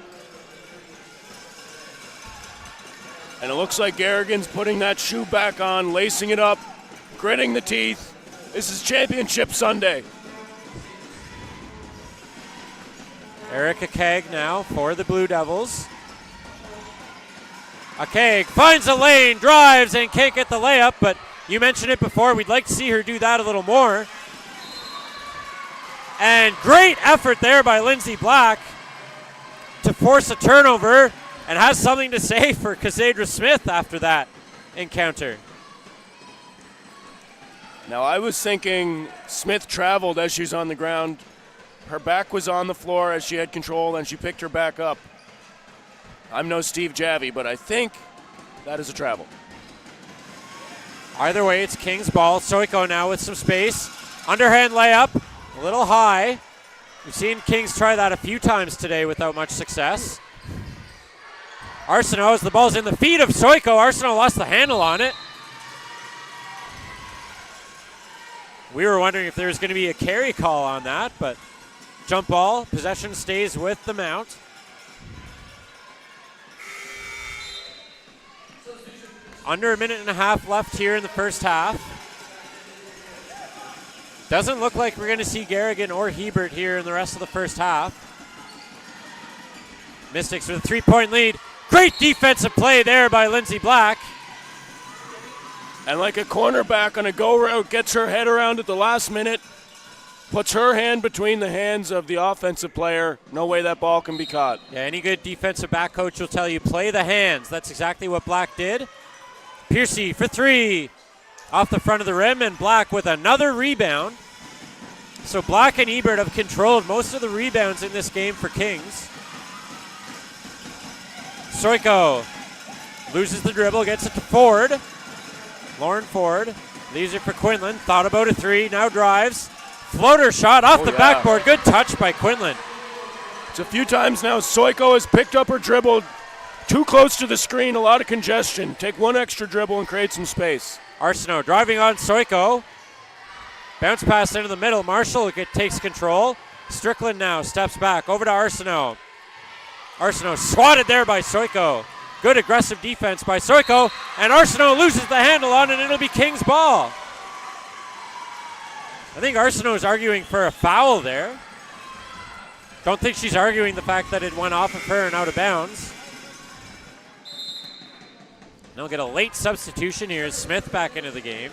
And it looks like Garrigan's putting that shoe back on, lacing it up, gritting the teeth. This is Championship Sunday. Erica Keg now for the Blue Devils. A Keg finds a lane, drives, and can't get the layup, but you mentioned it before. We'd like to see her do that a little more. And great effort there by Lindsay Black to force a turnover, and has something to say for Cassandra Smith after that encounter. Now I was thinking Smith traveled as she's on the ground. Her back was on the floor as she had control, and she picked her back up. I'm no Steve Javy, but I think that is a travel. Either way, it's Kings ball. Stoiko now with some space. Underhand layup, a little high. We've seen Kings try that a few times today without much success. Arsenault, as the ball's in the feet of Stoiko. Arsenault lost the handle on it. We were wondering if there was going to be a carry call on that, but jump ball, possession stays with the Mount. Under a minute and a half left here in the first half. Doesn't look like we're going to see Garrigan or Hebert here in the rest of the first half. Mystics with a three-point lead. Great defensive play there by Lindsay Black. And like a cornerback on a go route, gets her head around at the last minute, puts her hand between the hands of the offensive player. No way that ball can be caught. Yeah, any good defensive back coach will tell you, play the hands. That's exactly what Black did. Piercy for three. Off the front of the rim, and Black with another rebound. So Black and Ebert have controlled most of the rebounds in this game for Kings. Stoiko loses the dribble, gets it to Ford. Lauren Ford leaves it for Quinlan. Thought about a three, now drives. Floater shot off the backboard. Good touch by Quinlan. It's a few times now Stoiko has picked up her dribble too close to the screen, a lot of congestion. Take one extra dribble and create some space. Arsenault driving on Stoiko. Bounce pass into the middle. Marshall takes control. Strickland now steps back over to Arsenault. Arsenault swatted there by Stoiko. Good aggressive defense by Stoiko. And Arsenault loses the handle on it, and it'll be King's ball. I think Arsenault is arguing for a foul there. Don't think she's arguing the fact that it went off of her and out of bounds. They'll get a late substitution here as Smith back into the game.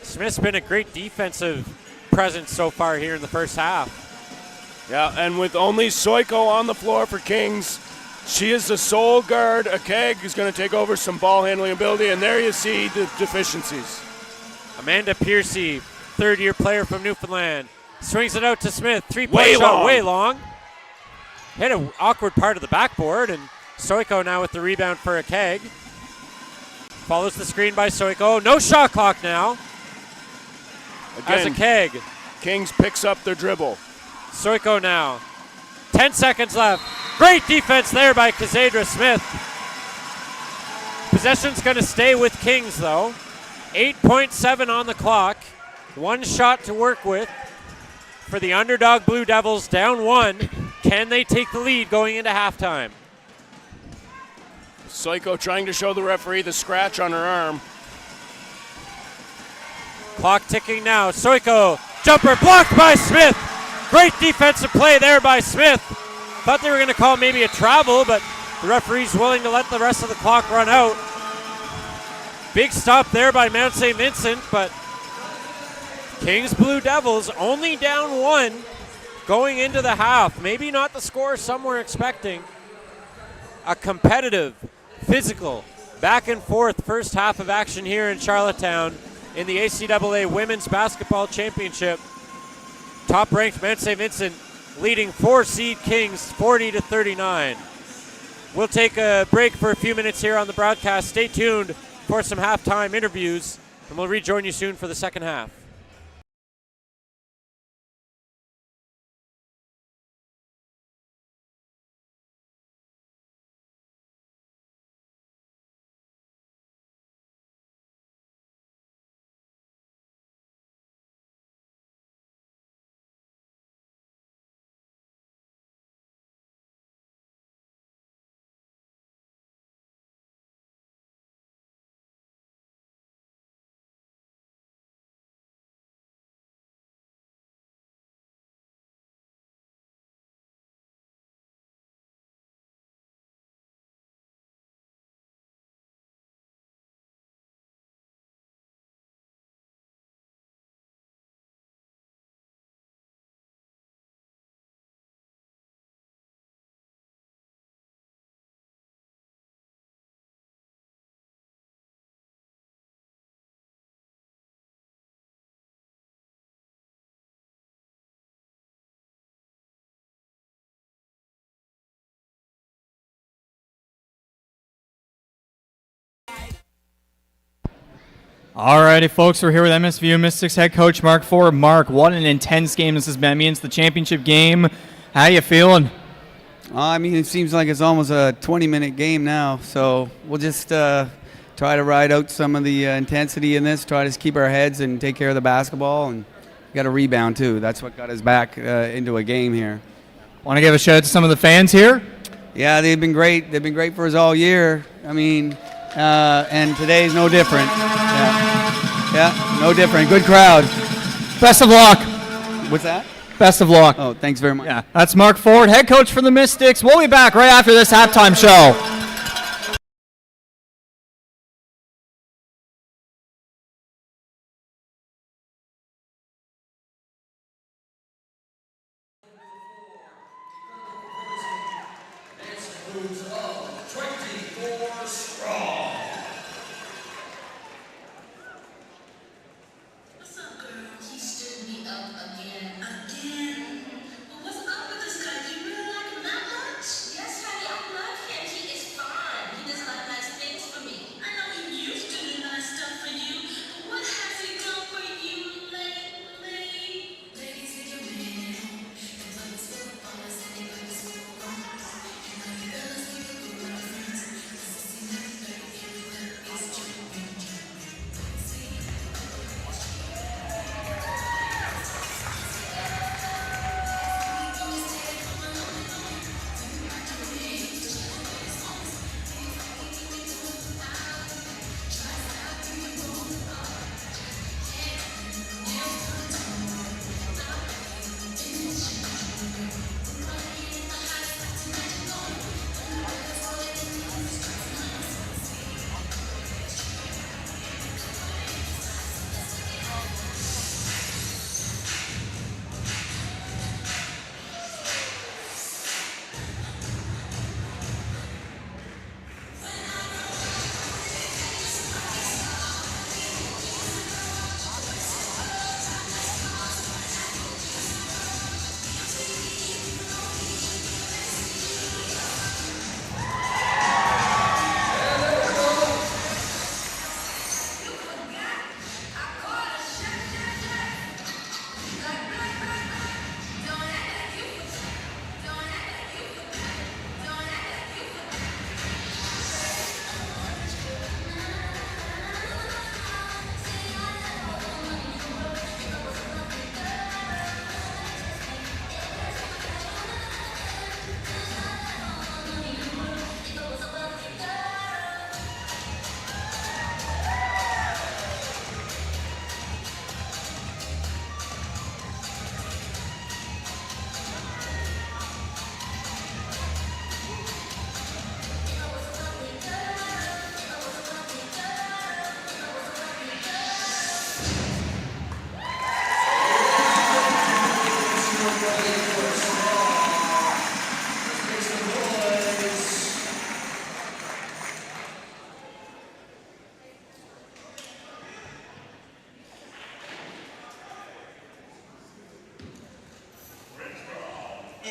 Smith's been a great defensive presence so far here in the first half. Yeah, and with only Soiko on the floor for Kings, she is the sole guard. ACAA is going to take over some ball handling ability, and there you see the deficiencies. Amanda Piercy, third-year player from Newfoundland, swings it out to Smith. Three-point shot, way long. Hit an awkward part of the backboard, and Soiko now with the rebound for ACAA. Follows the screen by Soiko. No shot clock now. Again, as ACAA. Kings picks up their dribble. Soiko now. 10 seconds left. Great defense there by Cassandra Smith. Possession's going to stay with Kings, though. 8.7 on the clock. One shot to work with for the underdog Blue Devils, down 1. Can they take the lead going into halftime? Soiko trying to show the referee the scratch on her arm. Clock ticking now. Soiko, jumper blocked by Smith. Great defensive play there by Smith. Thought they were going to call maybe a travel, but the referee's willing to let the rest of the clock run out. Big stop there by Mount St. Vincent, but Kings Blue Devils only down 1 going into the half. Maybe not the score some were expecting. A competitive, physical, back and forth first half of action here in Charlottetown in the ACAA Women's Basketball Championship. Top-ranked Mount St. Vincent leading 4-seed Kings 40-39. We'll take a break for a few minutes here on the broadcast. Stay tuned for some halftime interviews, and we'll rejoin you soon for the second half. Alrighty, folks, we're here with MSVU Mystics head coach Mark Ford. Mark, what an intense game this has been. I mean, it's the championship game. How you feeling? I mean, it seems like it's almost a 20-minute game now, so we'll just try to ride out some of the intensity in this, try to keep our heads and take care of the basketball, and got a rebound, too. That's what got us back into a game here. Want to give a shout out to some of the fans here? Yeah, they've been great. They've been great for us all year. I mean, and today's no different. Yeah, no different. Good crowd. Best of luck. What's that? Best of luck. Oh, thanks very much. Yeah, that's Mark Ford, head coach for the Mystics. We'll be back right after this halftime show. What's up with this guy? Do you really like him that much? Yes, honey, I love him. He is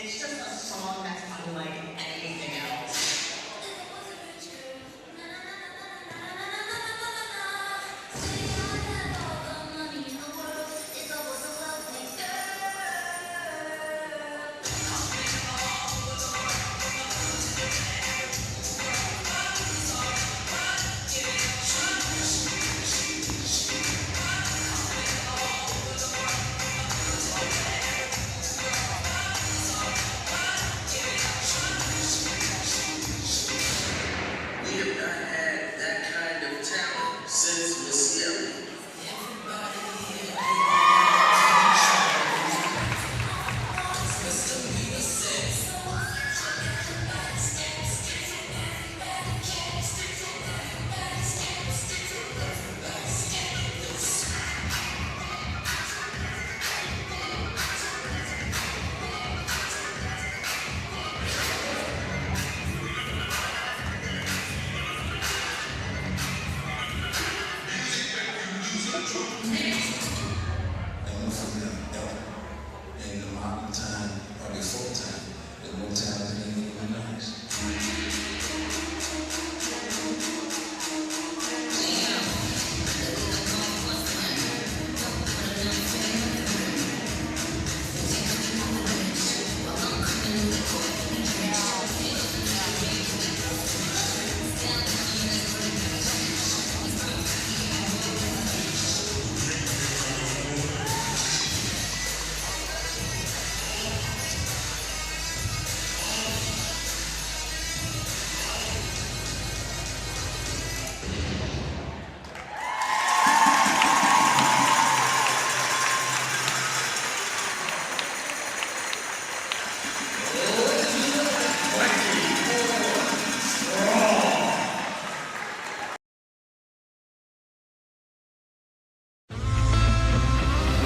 it's just a song that's unlike anything else. We have not had that kind of talent since Miss Yelly.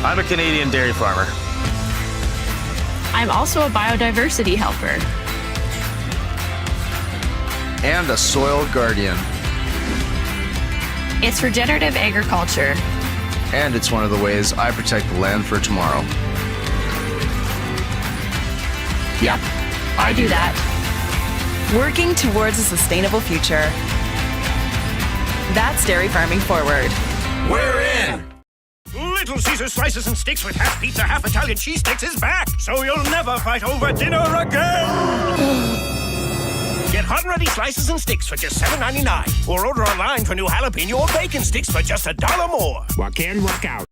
I'm a Canadian dairy farmer. I'm also a biodiversity helper. And a soil guardian. It's regenerative agriculture. And it's one of the ways I protect the land for tomorrow. Yep, I do that. Working towards a sustainable future. That's Dairy Farming Forward. We're in! Little Caesar slices and sticks with half pizza, half Italian cheese sticks is back, so you'll never fight over dinner again! Get hot and ready slices and sticks for just $7.99, or order online for new jalapeno or bacon sticks for just $1 more. Work in, work out.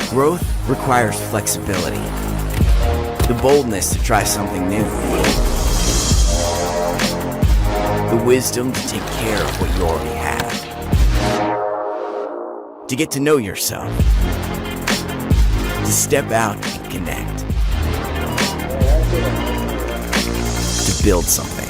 Growth requires flexibility. The boldness to try something new. The wisdom to take care of what you already have. To get to know yourself. To step out and connect. To build something.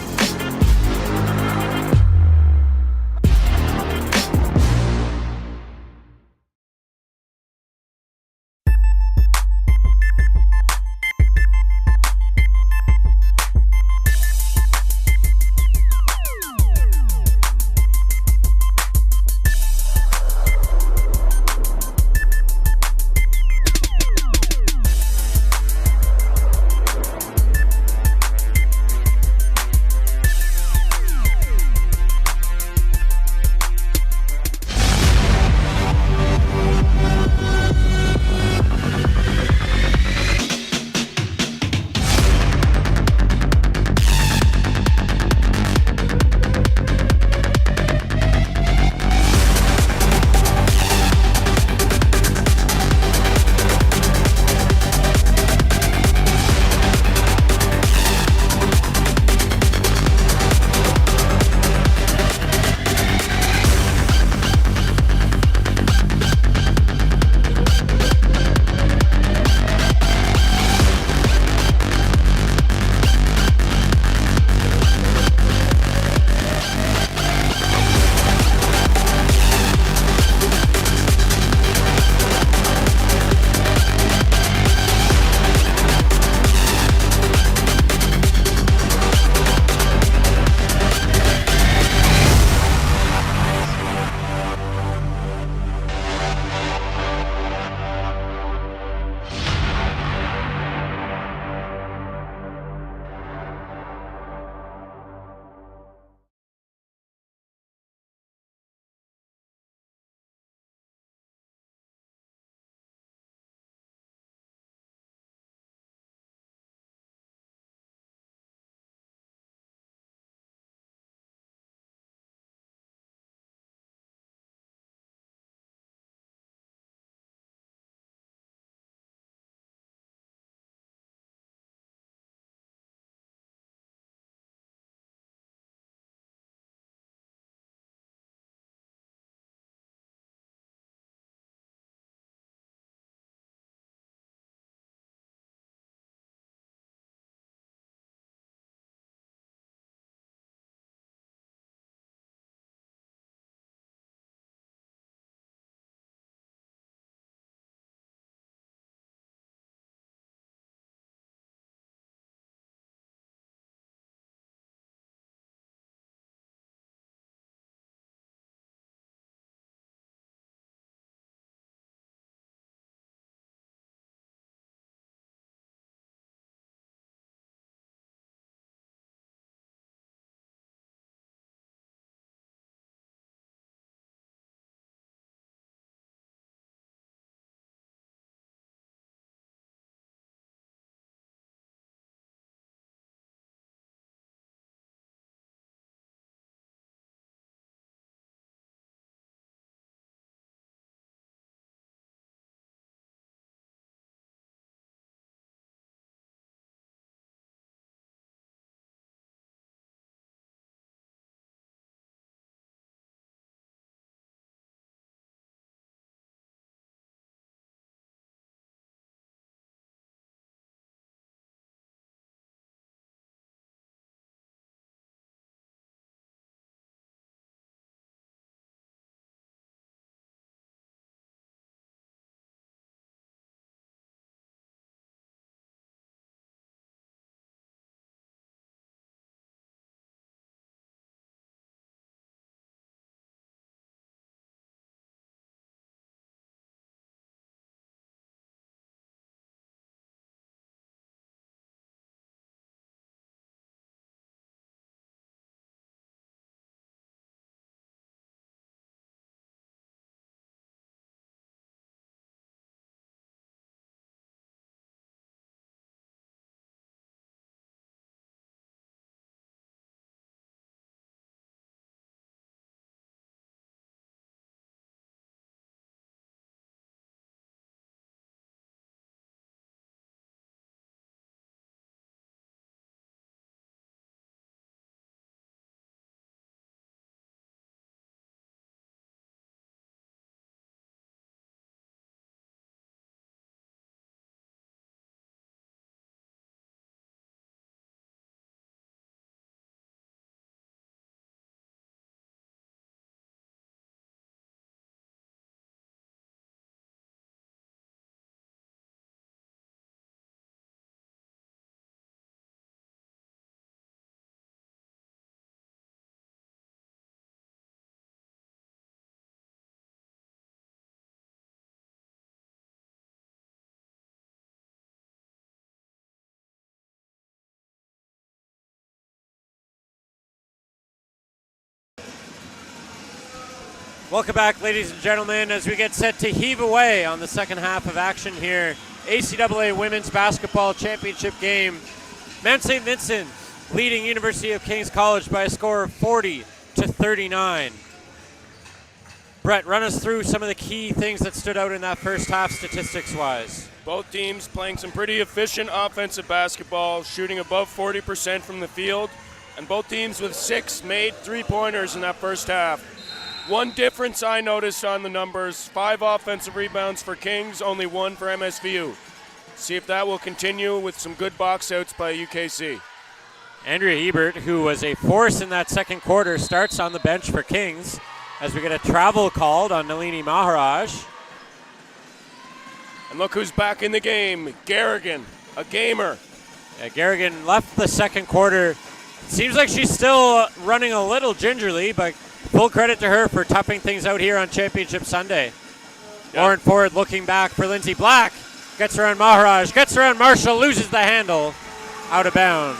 Welcome back, ladies and gentlemen, as we get set to heave away on the second half of action here. ACAA Women's Basketball Championship game. Mount St. Vincent leading University of King's College by a score of 40-39. Brett, run us through some of the key things that stood out in that first half statistics-wise. Both teams playing some pretty efficient offensive basketball, shooting above 40% from the field, and both teams with 6 made three-pointers in that first half. One difference I noticed on the numbers, 5 offensive rebounds for Kings, only 1 for MSVU. See if that will continue with some good box outs by UKC. Andrea Ebert, who was a force in that second quarter, starts on the bench for Kings as we get a travel called on Nalini Maharaj. And look who's back in the game, Garrigan, a gamer. Yeah, Garrigan left the second quarter. Seems like she's still running a little gingerly, but full credit to her for toughing things out here on Championship Sunday. Yep. Lauren Ford looking back for Lindsay Black. Gets around Maharaj, gets around Marshall, loses the handle. Out of bounds.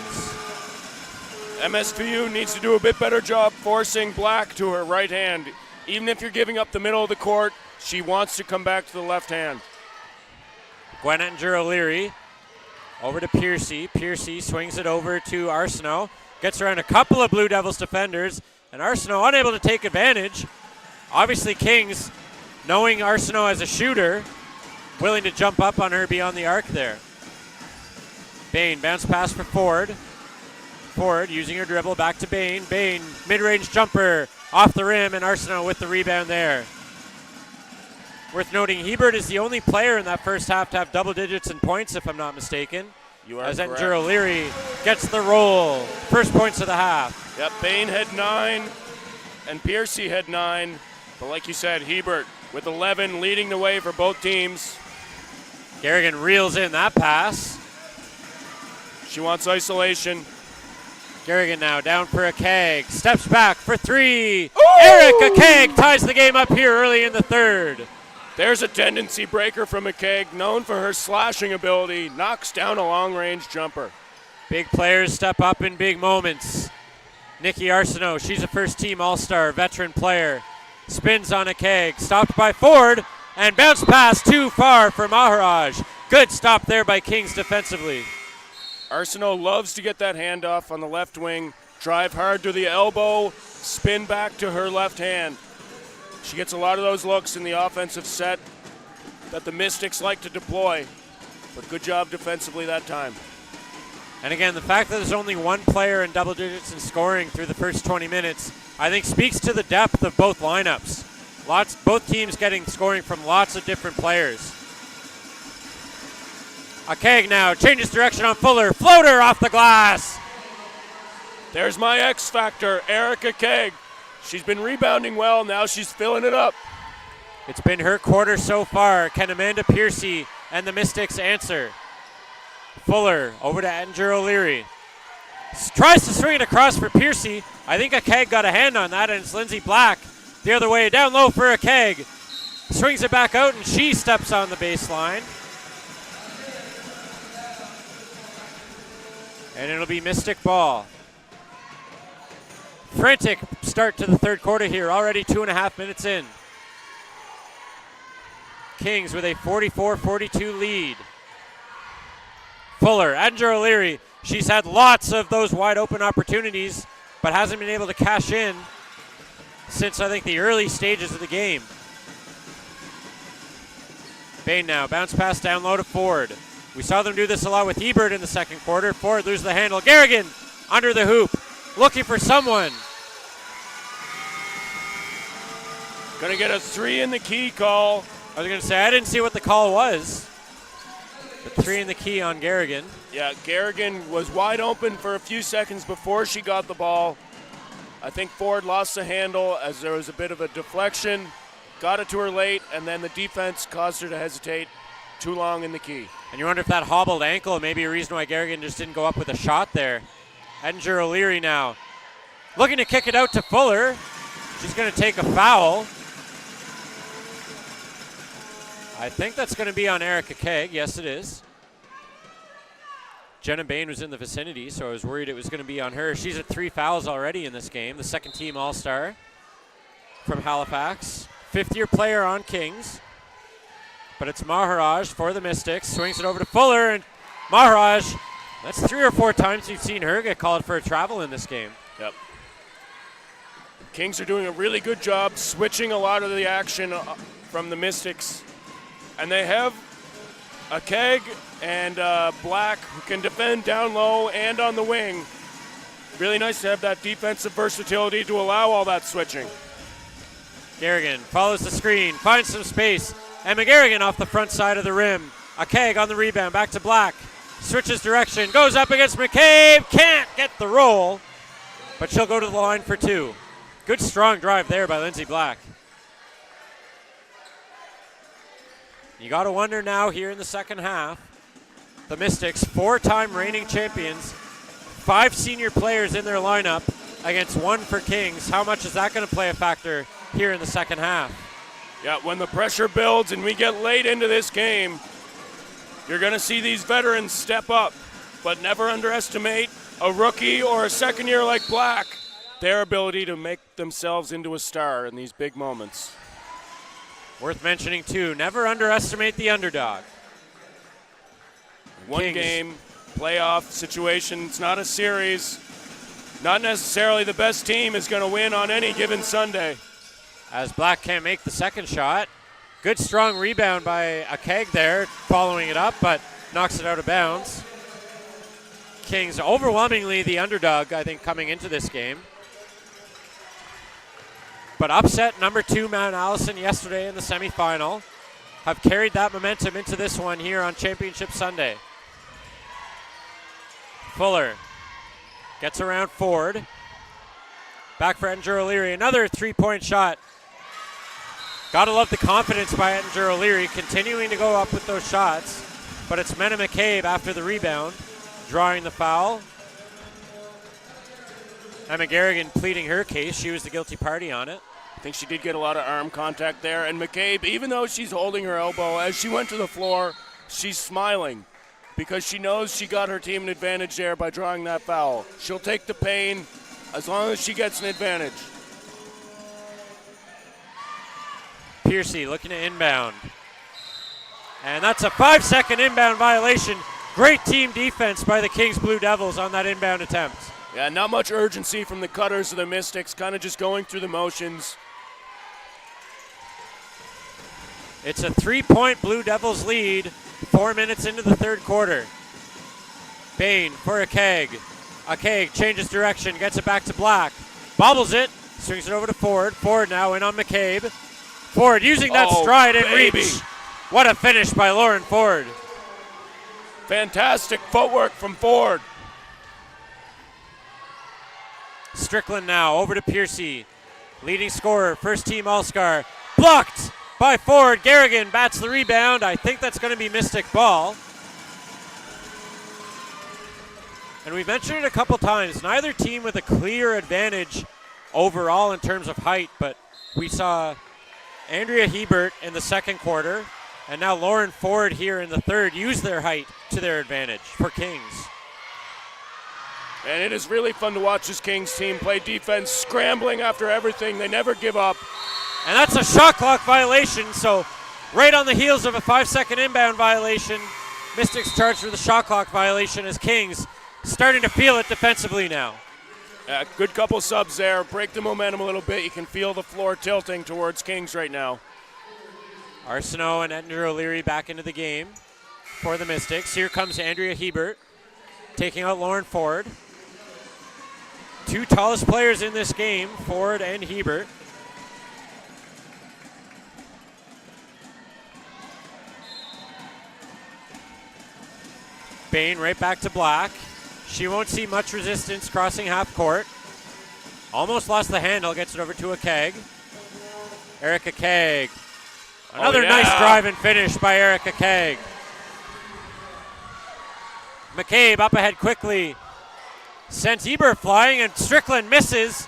MSVU needs to do a bit better job forcing Black to her right hand. Even if you're giving up the middle of the court, she wants to come back to the left hand. Gwen Ettinger-O'Leary over to Piercy. Piercy swings it over to Arsenault. Gets around a couple of Blue Devils defenders. And Arsenault unable to take advantage. Obviously Kings, knowing Arsenault as a shooter, willing to jump up on her beyond the arc there. Bain, bounce pass for Ford. Ford using her dribble, back to Bain. Bain, mid-range jumper, off the rim, and Arsenault with the rebound there. Worth noting, Hebert is the only player in that first half to have double digits in points, if I'm not mistaken. You are as correct. Ettinger-O'Leary gets the roll. First points of the half. Yep, Bain had 9, and Piercy had 9. But like you said, Hebert with 11 leading the way for both teams. Garrigan reels in that pass. She wants isolation. Garrigan now down for Akag. Steps back for 3. Ooh! Eric Akag ties the game up here early in the third. There's a tendency breaker from Akag, known for her slashing ability. Knocks down a long-range jumper. Big players step up in big moments. Nikki Arsenault, she's a first-team All-Star, veteran player. Spins on Akag, stopped by Ford, and bounce pass too far for Maharaj. Good stop there by Kings defensively. Arsenault loves to get that handoff on the left wing, drive hard to the elbow, spin back to her left hand. She gets a lot of those looks in the offensive set that the Mystics like to deploy, but good job defensively that time. And again, the fact that there's only one player in double digits in scoring through the first 20 minutes, I think speaks to the depth of both lineups. Both teams getting scoring from lots of different players. Akag now changes direction on Fuller. Floater off the glass. There's my X factor, Erica Keg. She's been rebounding well, now she's filling it up. It's been her quarter so far. Can Amanda Piercy and the Mystics answer? Fuller over to Ettinger-O'Leary. Tries to swing it across for Piercy. I think Akag got a hand on that, and it's Lindsay Black the other way. Down low for Akag. Swings it back out, and she steps on the baseline. And it'll be Mystic ball. Frantic start to the third quarter here, already 2.5 minutes in. Kings with a 44-42 lead. Fuller, Ettinger-O'Leary, she's had lots of those wide open opportunities, but hasn't been able to cash in since I think the early stages of the game. Bain now, bounce pass down low to Ford. We saw them do this a lot with Ebert in the second quarter. Ford loses the handle. Garrigan under the hoop, looking for someone. Gonna get a 3 in the key call. I was gonna say, I didn't see what the call was. But 3 in the key on Garrigan. Yeah, Garrigan was wide open for a few seconds before she got the ball. I think Ford lost the handle as there was a bit of a deflection. Got it to her late, and then the defense caused her to hesitate too long in the key. And you wonder if that hobbled ankle may be a reason why Garrigan just didn't go up with a shot there. Ettinger-O'Leary now looking to kick it out to Fuller. She's going to take a foul. I think that's going to be on Erica Keg. Yes, it is. Jenna Bain was in the vicinity, so I was worried it was going to be on her. She's at 3 fouls already in this game, the second team All-Star. from Halifax. Fifth-year player on Kings. But it's Maharaj for the Mystics. Swings it over to Fuller, and Maharaj, that's 3 or 4 times we've seen her get called for a travel in this game. Yep. Kings are doing a really good job switching a lot of the action from the Mystics. And they have a Keg and Black who can defend down low and on the wing. Really nice to have that defensive versatility to allow all that switching. Garrigan follows the screen, finds some space, and McGarrigan off the front side of the rim. A Keg on the rebound, back to Black. Switches direction, goes up against McCabe, can't get the roll, but she'll go to the line for 2. Good strong drive there by Lindsay Black. You got to wonder now here in the second half, the Mystics, 4-time reigning champions, 5 senior players in their lineup against 1 for Kings. How much is that going to play a factor here in the second half? Yeah, when the pressure builds and we get late into this game, you're going to see these veterans step up, but never underestimate a rookie or a second year like Black, their ability to make themselves into a star in these big moments. Worth mentioning, too, never underestimate the underdog. One Kings. game, playoff situation, it's not a series. Not necessarily the best team is going to win on any given Sunday. As Black can't make the second shot. Good strong rebound by a Keg there, following it up, but knocks it out of bounds. Kings overwhelmingly the underdog, I think, coming into this game. But upset number 2 Mount Allison yesterday in the semifinal. Have carried that momentum into this one here on Championship Sunday. Fuller gets around Ford. Back for Ettinger O'Leary. Another 3-point shot. Gotta love the confidence by Ettinger O'Leary, continuing to go up with those shots. But it's Mena McCabe after the rebound, drawing the foul. Emma Garrigan pleading her case. She was the guilty party on it. I think she did get a lot of arm contact there. And McCabe, even though she's holding her elbow, as she went to the floor, she's smiling because she knows she got her team an advantage there by drawing that foul. She'll take the pain as long as she gets an advantage. Piercy looking to inbound. And that's a 5-second inbound violation. Great team defense by the Kings Blue Devils on that inbound attempt. Yeah, not much urgency from the Cutters of the Mystics, kind of just going through the motions. It's a 3-point Blue Devils lead, 4 minutes into the third quarter. Bain for a Keg. A Keg changes direction, gets it back to Black. Bobbles it, swings it over to Ford. Ford now in on McCabe. Ford using that stride and reach. What a finish by Lauren Ford. Fantastic footwork from Ford. Strickland now over to Piercy. Leading scorer, first team All-Star. Blocked by Ford. Garrigan bats the rebound. I think that's going to be Mystic ball. And we've mentioned it a couple times. Neither team with a clear advantage overall in terms of height, but we saw Andrea Hebert in the second quarter, and now Lauren Ford here in the third use their height to their advantage for Kings. And it is really fun to watch this Kings team play defense, scrambling after everything. They never give up. And that's a shot clock violation, so right on the heels of a 5-second inbound violation, Mystics charged with a shot clock violation as Kings starting to feel it defensively now. Good couple subs there. Break the momentum a little bit. You can feel the floor tilting towards Kings right now. Arsenault and Ettinger O'Leary back into the game for the Mystics. Here comes Andrea Hebert taking out Lauren Ford. 2 tallest players in this game, Ford and Hebert. Bain right back to Black. She won't see much resistance crossing half court. Almost lost the handle, gets it over to a Keg. Erica Keg. Another nice drive and finish by Erica Keg. McCabe up ahead quickly. Sends Eber flying and Strickland misses.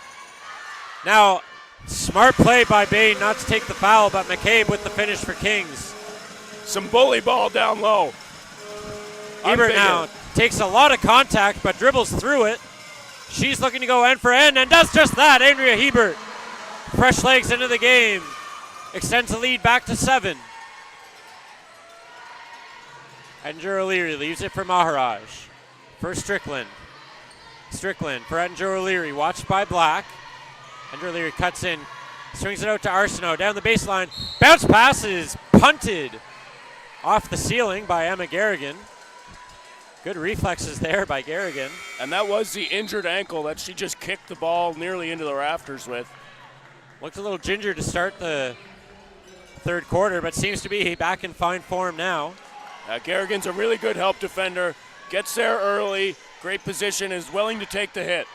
Now, smart play by Bain not to take the foul, but McCabe with the finish for Kings. Some bully ball down low. Eber now takes a lot of contact but dribbles through it. She's looking to go end for end and does just that. Andrea Hebert fresh legs into the game. Extends the lead back to 7. Ettinger O'Leary leaves it for Maharaj. For Strickland. Strickland for Ettinger O'Leary, watched by Black. Ettinger O'Leary cuts in, swings it out to Arsenault, down the baseline. Bounce pass is punted off the ceiling by Emma Garrigan. Good reflexes there by Garrigan. And that was the injured ankle that she just kicked the ball nearly into the rafters with. Looked a little ginger to start the third quarter, but seems to be back in fine form now. Garrigan's a really good help defender. Gets there early, great position, is willing to take the hit.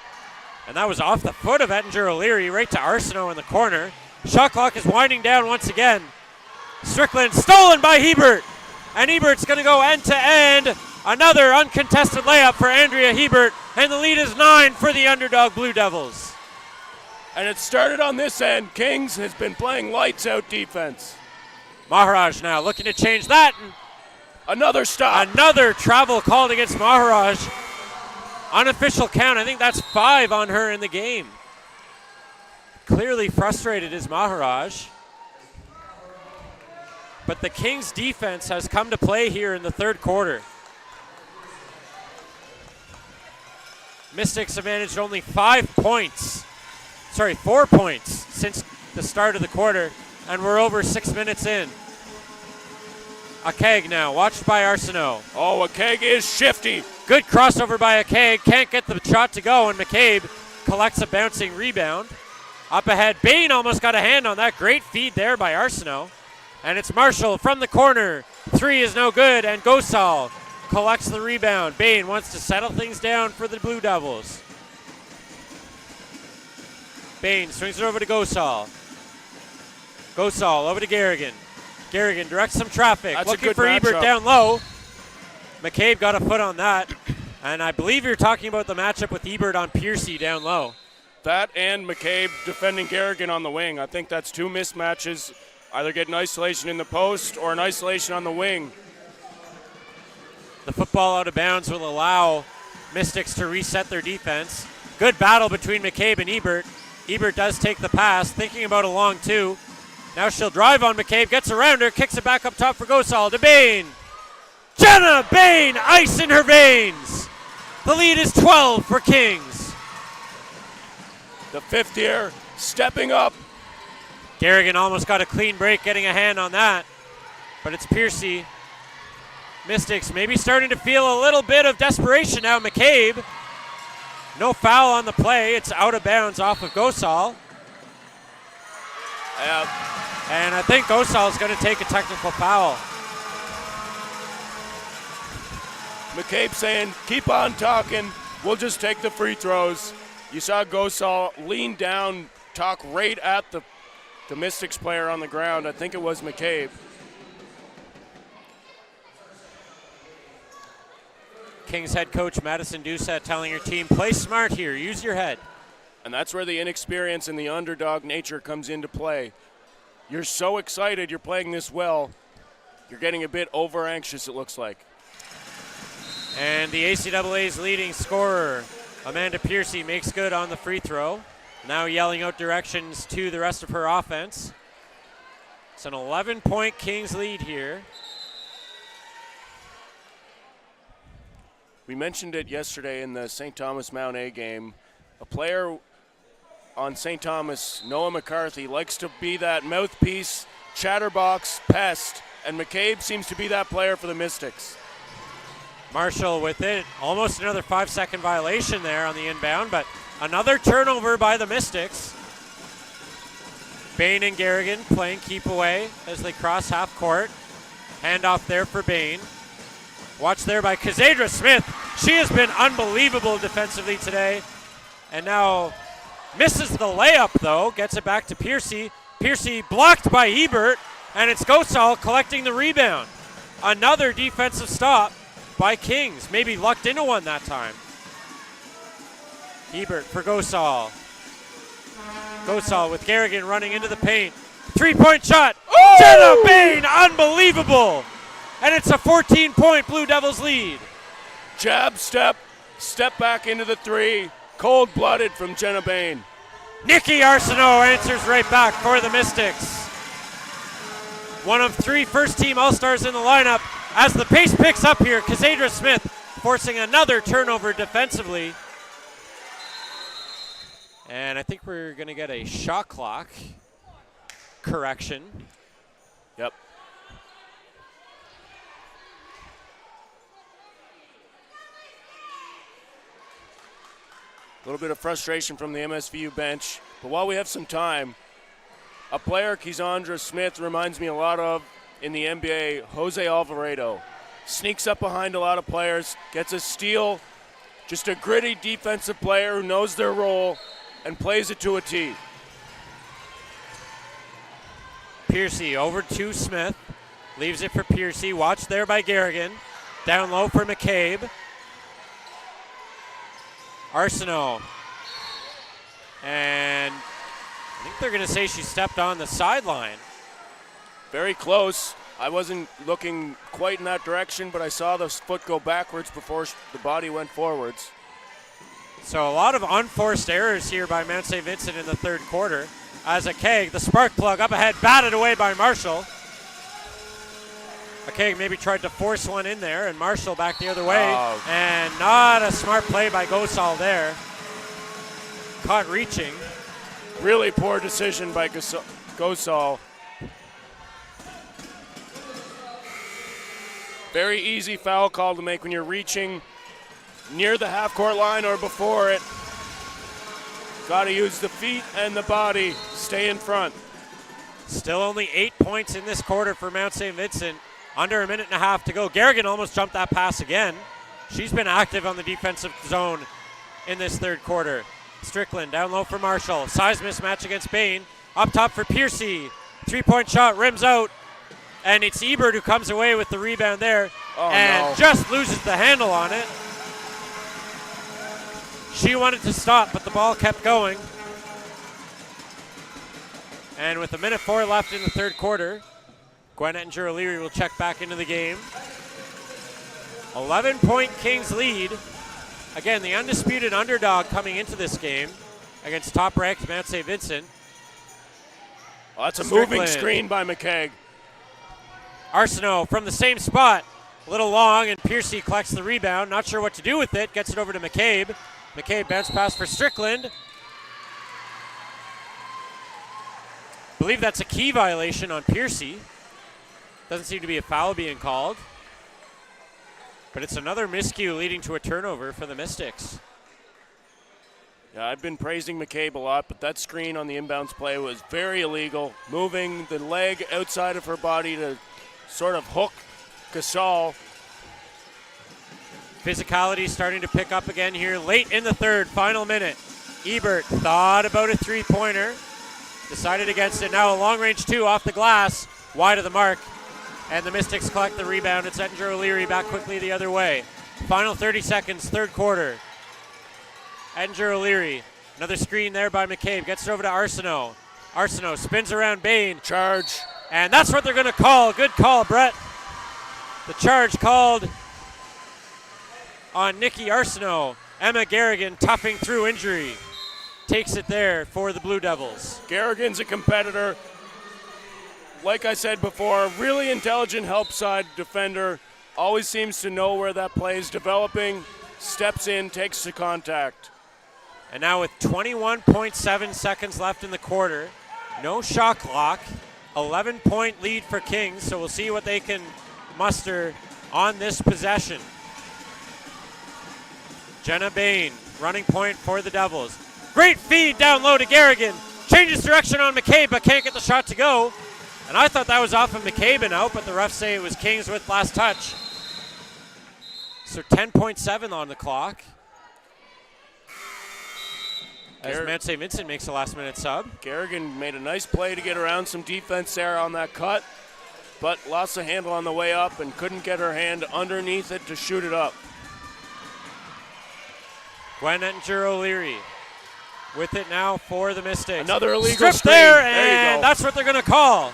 And that was off the foot of Ettinger O'Leary, right to Arsenault in the corner. Shot clock is winding down once again. Strickland stolen by Hebert. And Hebert's going to go end to end. Another uncontested layup for Andrea Hebert. And the lead is 9 for the underdog Blue Devils. And it started on this end. Kings has been playing lights out defense. Maharaj now looking to change that. Another stop. Another travel called against Maharaj. Unofficial count. I think that's 5 on her in the game. Clearly frustrated is Maharaj. But the Kings defense has come to play here in the third quarter. Mystics have managed only 4 points since the start of the quarter, and we're over 6 minutes in. Akeg now, watched by Arsenault. Oh, Akeg is shifty. Good crossover by Akeg, can't get the shot to go, and McCabe collects a bouncing rebound. Up ahead, Bain almost got a hand on that. Great feed there by Arsenault. And it's Marshall from the corner. 3 is no good, and Gosal collects the rebound. Bain wants to settle things down for the Blue Devils. Bain swings it over to Gosal. Gosal over to Garrigan. Garrigan directs some traffic. That's looking a good for Ebert matchup. down low. McCabe got a foot on that. And I believe you're talking about the matchup with Ebert on Piercy down low. That and McCabe defending Garrigan on the wing. I think that's 2 mismatches. Either get an isolation in the post or an isolation on the wing. The football out of bounds will allow Mystics to reset their defense. Good battle between McCabe and Ebert. Ebert does take the pass, thinking about a long 2. Now she'll drive on McCabe, gets around her, kicks it back up top for Gosal to Bain. Jenna Bain, ice in her veins. The lead is 12 for Kings. The 5th year stepping up. Garrigan almost got a clean break, getting a hand on that. But it's Piercy. Mystics maybe starting to feel a little bit of desperation now. McCabe. No foul on the play. It's out of bounds off of Gosal. And I think Gosal is going to take a technical foul. McCabe saying, keep on talking. We'll just take the free throws. You saw Gosal lean down, talk right at the Mystics player on the ground. I think it was McCabe. Kings head coach Madison Doucette telling her team, play smart here, use your head. And that's where the inexperience and the underdog nature comes into play. You're so excited you're playing this well. You're getting a bit over anxious, it looks like. And the ACAA's leading scorer, Amanda Piercy, makes good on the free throw. Now yelling out directions to the rest of her offense. It's an 11-point Kings lead here. We mentioned it yesterday in the St. Thomas Mount A game. A player on St. Thomas, Noah McCarthy, likes to be that mouthpiece, chatterbox, pest, and McCabe seems to be that player for the Mystics. Marshall with it. Almost another 5-second violation there on the inbound, but another turnover by the Mystics. Bain and Garrigan playing keep away as they cross half court. Handoff there for Bain. Watch there by Kazadra Smith. She has been unbelievable defensively today. And now misses the layup though. Gets it back to Piercy. Piercy blocked by Ebert. And it's Gosal collecting the rebound. Another defensive stop by Kings. Maybe lucked into one that time. Ebert for Gosal. Gosal with Garrigan running into the paint. 3-point shot. Ooh! Jenna Bain, unbelievable. And it's a 14-point Blue Devils lead. Jab, step back into the 3. Cold-blooded from Jenna Bain. Nikki Arsenault answers right back for the Mystics. One of 3 first-team All-Stars in the lineup. As the pace picks up here, Cassandra Smith forcing another turnover defensively. And I think we're going to get a shot clock correction. Yep. A little bit of frustration from the MSVU bench. But while we have some time, a player, Cassandra Smith, reminds me a lot of in the NBA, Jose Alvarado. Sneaks up behind a lot of players, gets a steal, just a gritty defensive player who knows their role and plays it to a T. Piercy over to Smith, leaves it for Piercy, watched there by Garrigan. Down low for McCabe. Arsenault. And I think they're going to say she stepped on the sideline. Very close. I wasn't looking quite in that direction, but I saw the foot go backwards before the body went forwards. So a lot of unforced errors here by Mount St. Vincent in the third quarter. As ACAA, the spark plug up ahead, batted away by Marshall. ACAA maybe tried to force one in there, and Marshall back the other way. Oh. And not a smart play by Gosal there. Caught reaching. Really poor decision by Gosal. Very easy foul call to make when you're reaching near the half-court line or before it. Got to use the feet and the body. Stay in front. Still only 8 points in this quarter for Mount St. Vincent. Under a minute and a half to go. Garrigan almost jumped that pass again. She's been active on the defensive zone in this third quarter. Strickland down low for Marshall. Size mismatch against Bain. Up top for Piercy. 3-point shot, rims out. And it's Ebert who comes away with the rebound there. Oh, just loses the handle on it. She wanted to stop, but the ball kept going. And with 1:04 left in the third quarter, Gwen Ettinger-O'Leary will check back into the game. 11-point Kings lead. Again, the undisputed underdog coming into this game against top-ranked Mount St. Vincent. Oh, that's a Strickland. moving screen by McCaig. Arsenault from the same spot. A little long, and Piercy collects the rebound. Not sure what to do with it. Gets it over to McCabe. McCabe bounce pass for Strickland. Believe that's a key violation on Piercy. Doesn't seem to be a foul being called. But it's another miscue leading to a turnover for the Mystics. Yeah, I've been praising McCabe a lot, but that screen on the inbounds play was very illegal. Moving the leg outside of her body to sort of hook Gasol. Physicality starting to pick up again here late in the third, final minute. Ebert thought about a three-pointer. Decided against it. Now a long-range two off the glass, wide of the mark. And the Mystics collect the rebound. It's Ettinger-O'Leary back quickly the other way. Final 30 seconds, third quarter. Ettinger-O'Leary. Another screen there by McCabe. Gets it over to Arsenault. Arsenault spins around Bain. Charge. And that's what they're going to call. Good call, Brett. The charge called on Nikki Arsenault. Emma Garrigan toughing through injury. Takes it there for the Blue Devils. Garrigan's a competitor. Like I said before, really intelligent help side defender. Always seems to know where that play is developing. Steps in, takes the contact. And now with 21.7 seconds left in the quarter, no shot clock, 11-point lead for Kings, so we'll see what they can muster on this possession. Jenna Bain, running point for the Devils. Great feed down low to Garrigan. Changes direction on McCabe, but can't get the shot to go. And I thought that was off of McCabe and out, but the refs say it was Kings with last touch. So 10.7 on the clock. As Mount St. Vincent makes a last-minute sub. Garrigan made a nice play to get around some defense there on that cut, but lost the handle on the way up and couldn't get her hand underneath it to shoot it up. Gwen Ettinger-O'Leary with it now for the Mystics. Another illegal Strip screen. there, There you go. that's what they're going to call.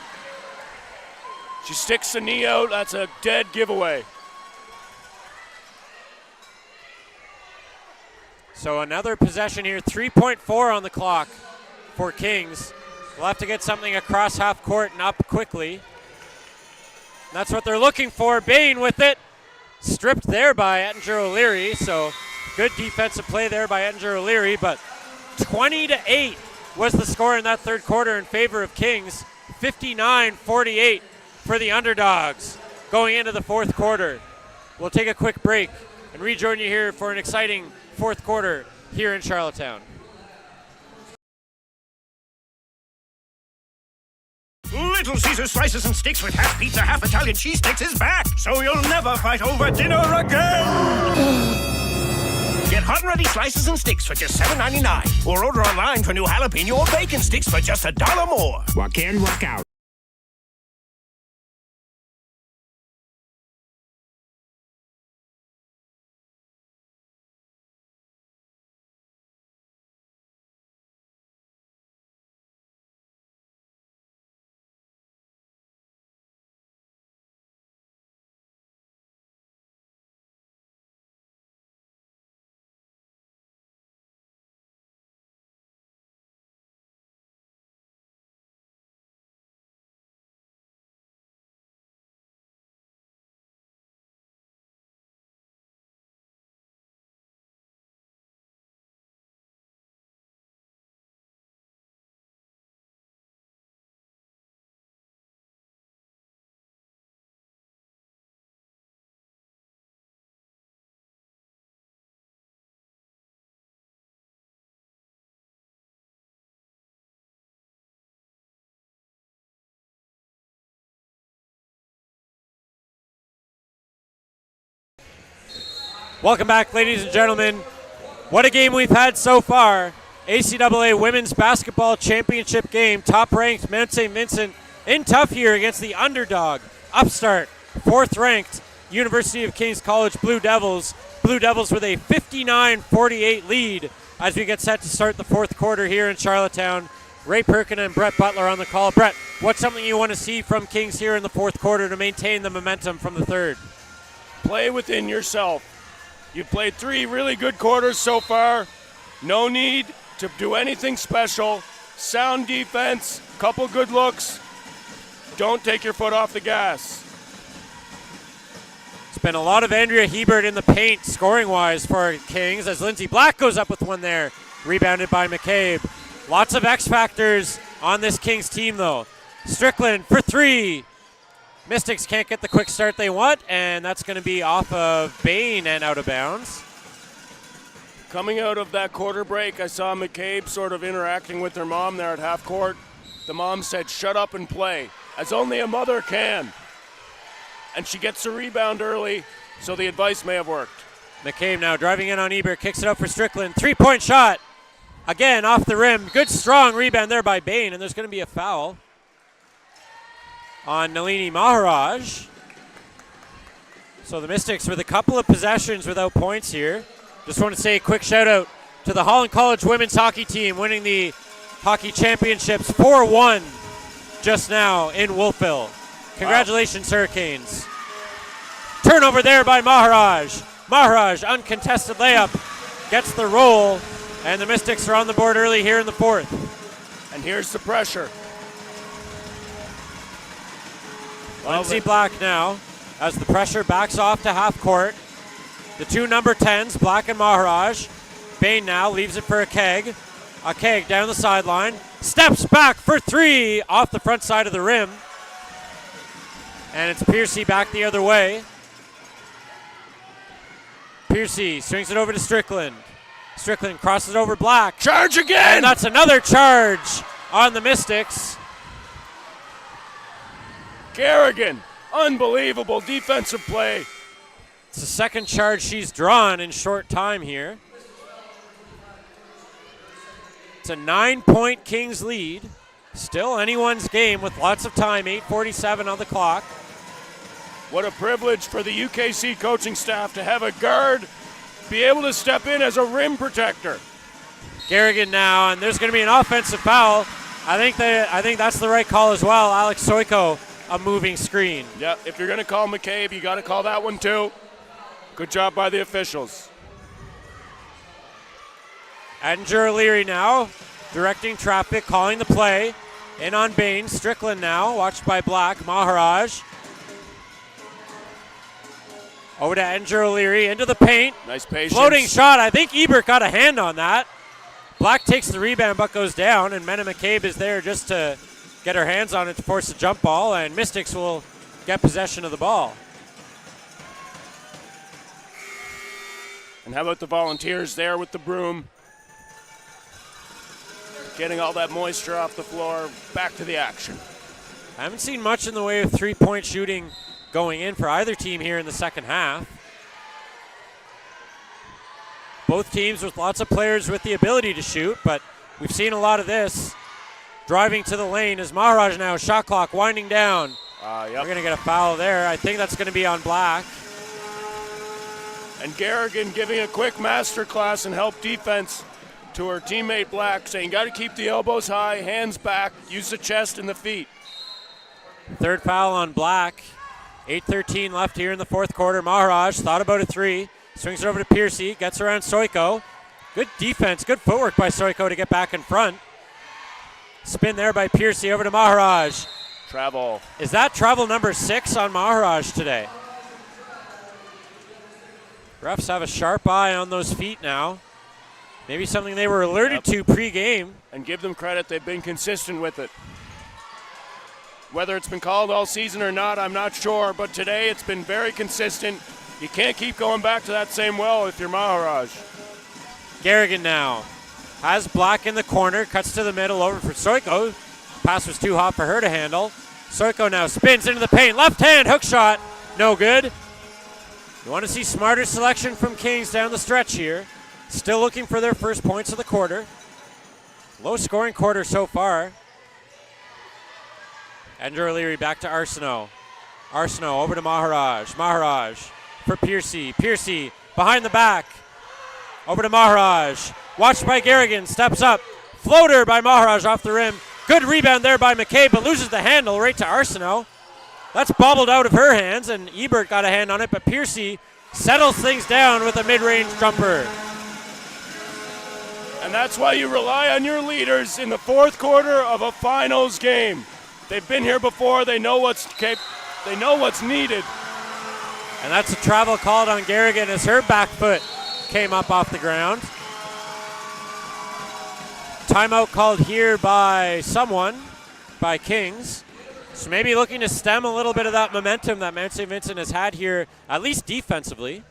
She sticks the knee out. That's a dead giveaway. So another possession here, 3.4 on the clock. for Kings. We'll have to get something across half court and up quickly. And that's what they're looking for. Bain with it. Stripped there by Ettinger O'Leary, so good defensive play there by Ettinger O'Leary, but 20-8 was the score in that third quarter in favor of Kings. 59-48 for the underdogs going into the fourth quarter. We'll take a quick break and rejoin you here for an exciting fourth quarter here in Charlottetown. Little Caesar slices and sticks with half pizza, half Italian cheese sticks is back, so you'll never fight over dinner again. Get hot and ready slices and sticks for just $7.99, or order online for new jalapeno or bacon sticks for just $1 more. Walk in, walk out. Welcome back, ladies and gentlemen. What a game we've had so far. ACAA Women's Basketball Championship game. Top-ranked Mount St. Vincent in tough here against the underdog, upstart, fourth-ranked University of Kings College Blue Devils. Blue Devils with a 59-48 lead as we get set to start the fourth quarter here in Charlottetown. Ray Perkin and Brett Butler on the call. Brett, what's something you want to see from Kings here in the fourth quarter to maintain the momentum from the third? Play within yourself. You've played 3 really good quarters so far. No need to do anything special. Sound defense, couple good looks. Don't take your foot off the gas. It's been a lot of Andrea Hebert in the paint scoring-wise for Kings as Lindsay Black goes up with one there. Rebounded by McCabe. Lots of X factors on this Kings team though. Strickland for 3. Mystics can't get the quick start they want, and that's going to be off of Bain and out of bounds. Coming out of that quarter break, I saw McCabe sort of interacting with her mom there at half court. The mom said, "Shut up and play," as only a mother can. And she gets the rebound early, so the advice may have worked. McCabe now driving in on Ebert, kicks it up for Strickland. 3-point shot. Again, off the rim. Good, strong rebound there by Bain, and there's going to be a foul on Nalini Maharaj. So the Mystics with a couple of possessions without points here. Just want to say a quick shout out to the Holland College women's hockey team winning the hockey championships 4-1 just now in Wolfville. Congratulations, Hurricanes. Turnover there by Maharaj. Maharaj, uncontested layup, gets the roll, and the Mystics are on the board early here in the fourth. And here's the pressure. Lindsay Black now as the pressure backs off to half court. The 2 number 10s, Black and Maharaj. Bain now leaves it for a keg. A keg down the sideline. Steps back for 3 off the front side of the rim. And it's Piercy back the other way. Piercy swings it over to Strickland. Strickland crosses over Black. Charge again! And that's another charge on the Mystics. Kerrigan, unbelievable defensive play. It's the second charge she's drawn in short time here. It's a 9-point Kings lead. Still anyone's game with lots of time, 8:47 on the clock. What a privilege for the UKC coaching staff to have a guard be able to step in as a rim protector. Kerrigan now, and there's going to be an offensive foul. I think that's the right call as well. Alex Soiko, a moving screen. Yeah, if you're going to call McCabe, you got to call that one too. Good job by the officials. Ettinger O'Leary now directing traffic, calling the play. In on Bain, Strickland now, watched by Black. Maharaj. Over to Andrew O'Leary, into the paint. Nice patience. Floating shot. I think Ebert got a hand on that. Black takes the rebound, but goes down, and Mena McCabe is there just to get her hands on it to force a jump ball, and Mystics will get possession of the ball. And how about the Volunteers there with the broom? Getting all that moisture off the floor, back to the action. I haven't seen much in the way of three-point shooting going in for either team here in the second half. Both teams with lots of players with the ability to shoot, but we've seen a lot of this. Driving to the lane is Maharaj now, shot clock winding down. Yep. We're going to get a foul there. I think that's going to be on Black. And Garrigan giving a quick master class in help defense to her teammate Black, saying got to keep the elbows high, hands back, use the chest and the feet. Third foul on Black. 8:13 left here in the fourth quarter. Maharaj thought about a three. Swings it over to Piercy, gets around Soiko. Good defense, good footwork by Soiko to get back in front. Spin there by Piercy over to Maharaj. Travel. Is that travel number 6 on Maharaj today? Refs have a sharp eye on those feet now. Maybe something they were alerted to pre-game. And give them credit, they've been consistent with it. Whether it's been called all season or not, I'm not sure, but today it's been very consistent. You can't keep going back to that same well if you're Maharaj. Garrigan now has Black in the corner, cuts to the middle over for Soiko. Pass was too hot for her to handle. Soiko now spins into the paint, left hand hook shot, no good. You want to see smarter selection from Kings down the stretch here. Still looking for their first points of the quarter. Low scoring quarter so far. Andrew O'Leary back to Arsenault. Arsenault over to Maharaj. Maharaj for Piercy. Piercy behind the back. Over to Maharaj. Watched by Garrigan. Steps up. Floater by Maharaj off the rim. Good rebound there by McCabe, but loses the handle right to Arsenault. That's bobbled out of her hands, and Ebert got a hand on it, but Piercy settles things down with a mid-range jumper. And that's why you rely on your leaders in the fourth quarter of a finals game. They've been here before. They know what's needed. And that's a travel called on Garrigan as her back foot came up off the ground. Timeout called here by someone, by Kings. So maybe looking to stem a little bit of that momentum that Mount St. Vincent has had here, at least defensively.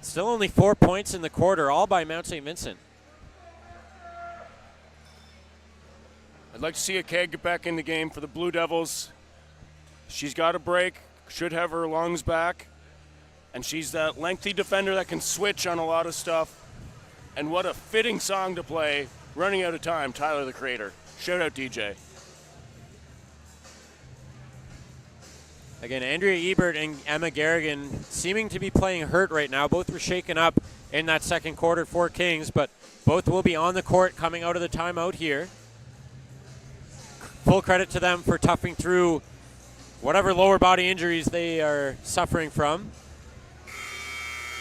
Still only 4 points in the quarter, all by Mount St. Vincent. I'd like to see ACAA get back in the game for the Blue Devils. She's got a break, should have her lungs back, and she's that lengthy defender that can switch on a lot of stuff. And what a fitting song to play, Running Out of Time, Tyler the Creator. Shout out DJ. Again, Andrea Ebert and Emma Garrigan seeming to be playing hurt right now. Both were shaken up in that second quarter for Kings, but both will be on the court coming out of the timeout here. Full credit to them for toughing through whatever lower body injuries they are suffering from.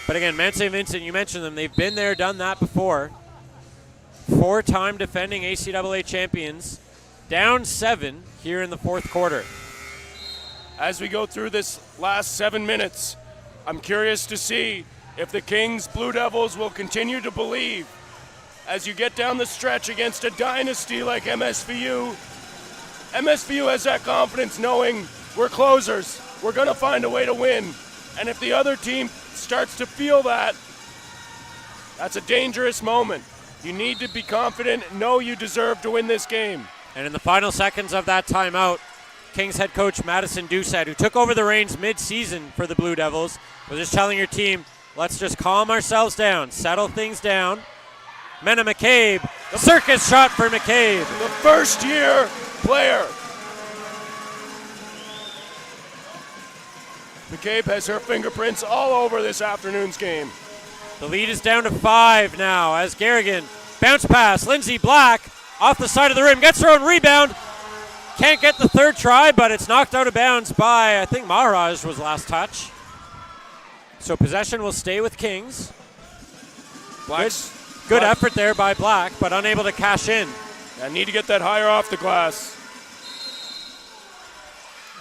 But again, Mount St. Vincent, you mentioned them. They've been there, done that before. 4-time defending ACAA champions. Down 7 here in the fourth quarter. As we go through this last 7 minutes, I'm curious to see if the Kings Blue Devils will continue to believe as you get down the stretch against a dynasty like MSVU. MSVU has that confidence knowing we're closers. We're going to find a way to win. And if the other team starts to feel that, that's a dangerous moment. You need to be confident and know you deserve to win this game. And in the final seconds of that timeout, Kings head coach Madison Doucette, who took over the reins mid-season for the Blue Devils, was just telling your team, let's just calm ourselves down, settle things down. Mena McCabe, the circus shot for McCabe. The first-year player. McCabe has her fingerprints all over this afternoon's game. The lead is down to 5 now as Garrigan, bounce pass, Lindsay Black, off the side of the rim, gets her own rebound. Can't get the third try, but it's knocked out of bounds by, I think Maharaj was last touch. So possession will stay with Kings. Good effort there by Black, but unable to cash in. I need to get that higher off the glass.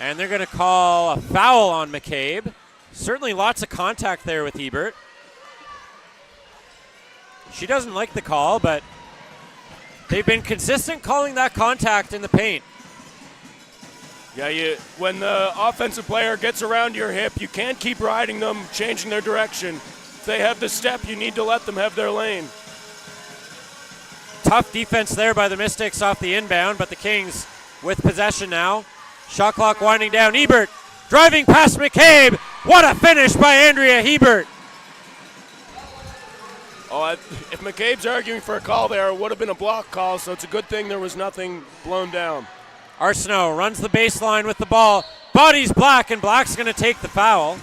And they're going to call a foul on McCabe. Certainly lots of contact there with Hebert. She doesn't like the call, but they've been consistent calling that contact in the paint. Yeah, when the offensive player gets around your hip, you can't keep riding them, changing their direction. If they have the step, you need to let them have their lane. Tough defense there by the Mystics off the inbound, but the Kings with possession now. Shot clock winding down. Hebert driving past McCabe. What a finish by Andrea Hebert. Oh, if McCabe's arguing for a call there, it would have been a block call, so it's a good thing there was nothing blown down. Arsenault runs the baseline with the ball. Bodies Black, and Black's going to take the foul.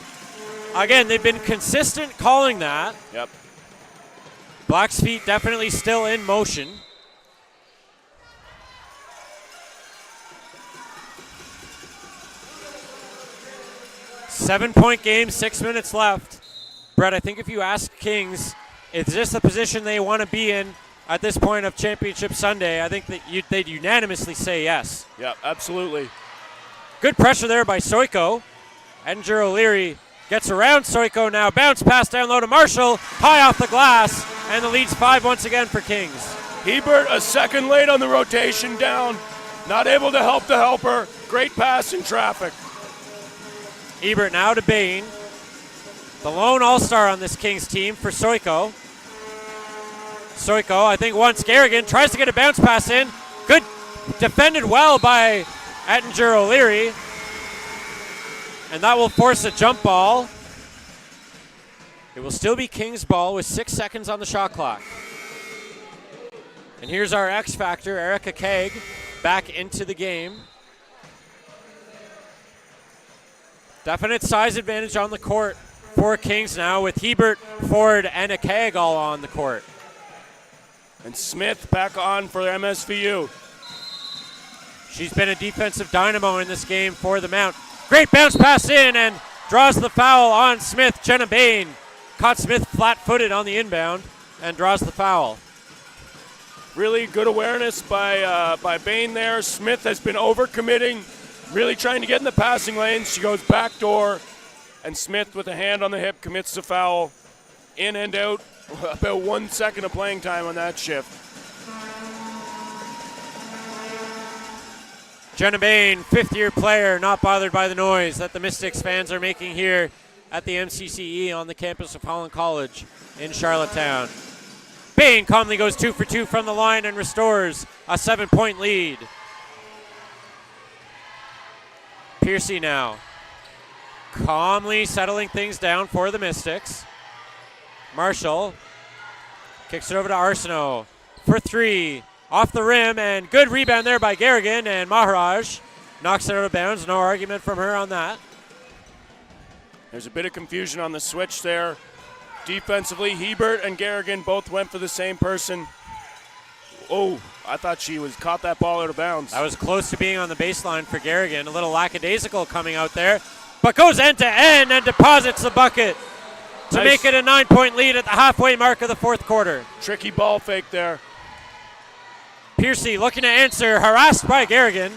Again, they've been consistent calling that. Yep. Black's feet definitely still in motion. Seven-point game, 6 minutes left. Brett, I think if you ask Kings, is this the position they want to be in at this point of Championship Sunday, I think that they'd unanimously say yes. Yeah, absolutely. Good pressure there by Soiko. Edinger O'Leary gets around Soiko now. Bounce pass down low to Marshall. High off the glass. And the lead's 5 once again for Kings. Hebert a second late on the rotation down. Not able to help the helper. Great pass in traffic. Hebert now to Bain. The lone all-star on this Kings team for Soiko. Soiko, I think, wants Garrigan. Tries to get a bounce pass in. Good. Defended well by Edinger O'Leary. And that will force a jump ball. It will still be Kings ball with 6 seconds on the shot clock. And here's our X factor, Erica Keg, back into the game. Definite size advantage on the court for Kings now with Hebert, Ford, and a Keg all on the court. And Smith back on for MSVU. She's been a defensive dynamo in this game for the Mount. Great bounce pass in and draws the foul on Smith. Jenna Bain caught Smith flat-footed on the inbound and draws the foul. Really good awareness by Bain there. Smith has been overcommitting, really trying to get in the passing lane. She goes backdoor, and Smith with a hand on the hip commits the foul. In and out, about 1 second of playing time on that shift. Jenna Bain, fifth-year player, not bothered by the noise that the Mystics fans are making here at the MCCE on the campus of Holland College in Charlottetown. Bain calmly goes 2 for 2 from the line and restores a 7-point lead. Piercy now calmly settling things down for the Mystics. Marshall kicks it over to Arsenault for 3. Off the rim, and good rebound there by Garrigan, and Maharaj knocks it out of bounds. No argument from her on that. There's a bit of confusion on the switch there. Defensively, Hebert and Garrigan both went for the same person. Oh, I thought she caught that ball out of bounds. That was close to being on the baseline for Garrigan. A little lackadaisical coming out there, but goes end to end and deposits the bucket to make it a 9-point lead at the halfway mark of the fourth quarter. Tricky ball fake there. Piercy looking to answer, harassed by Garrigan.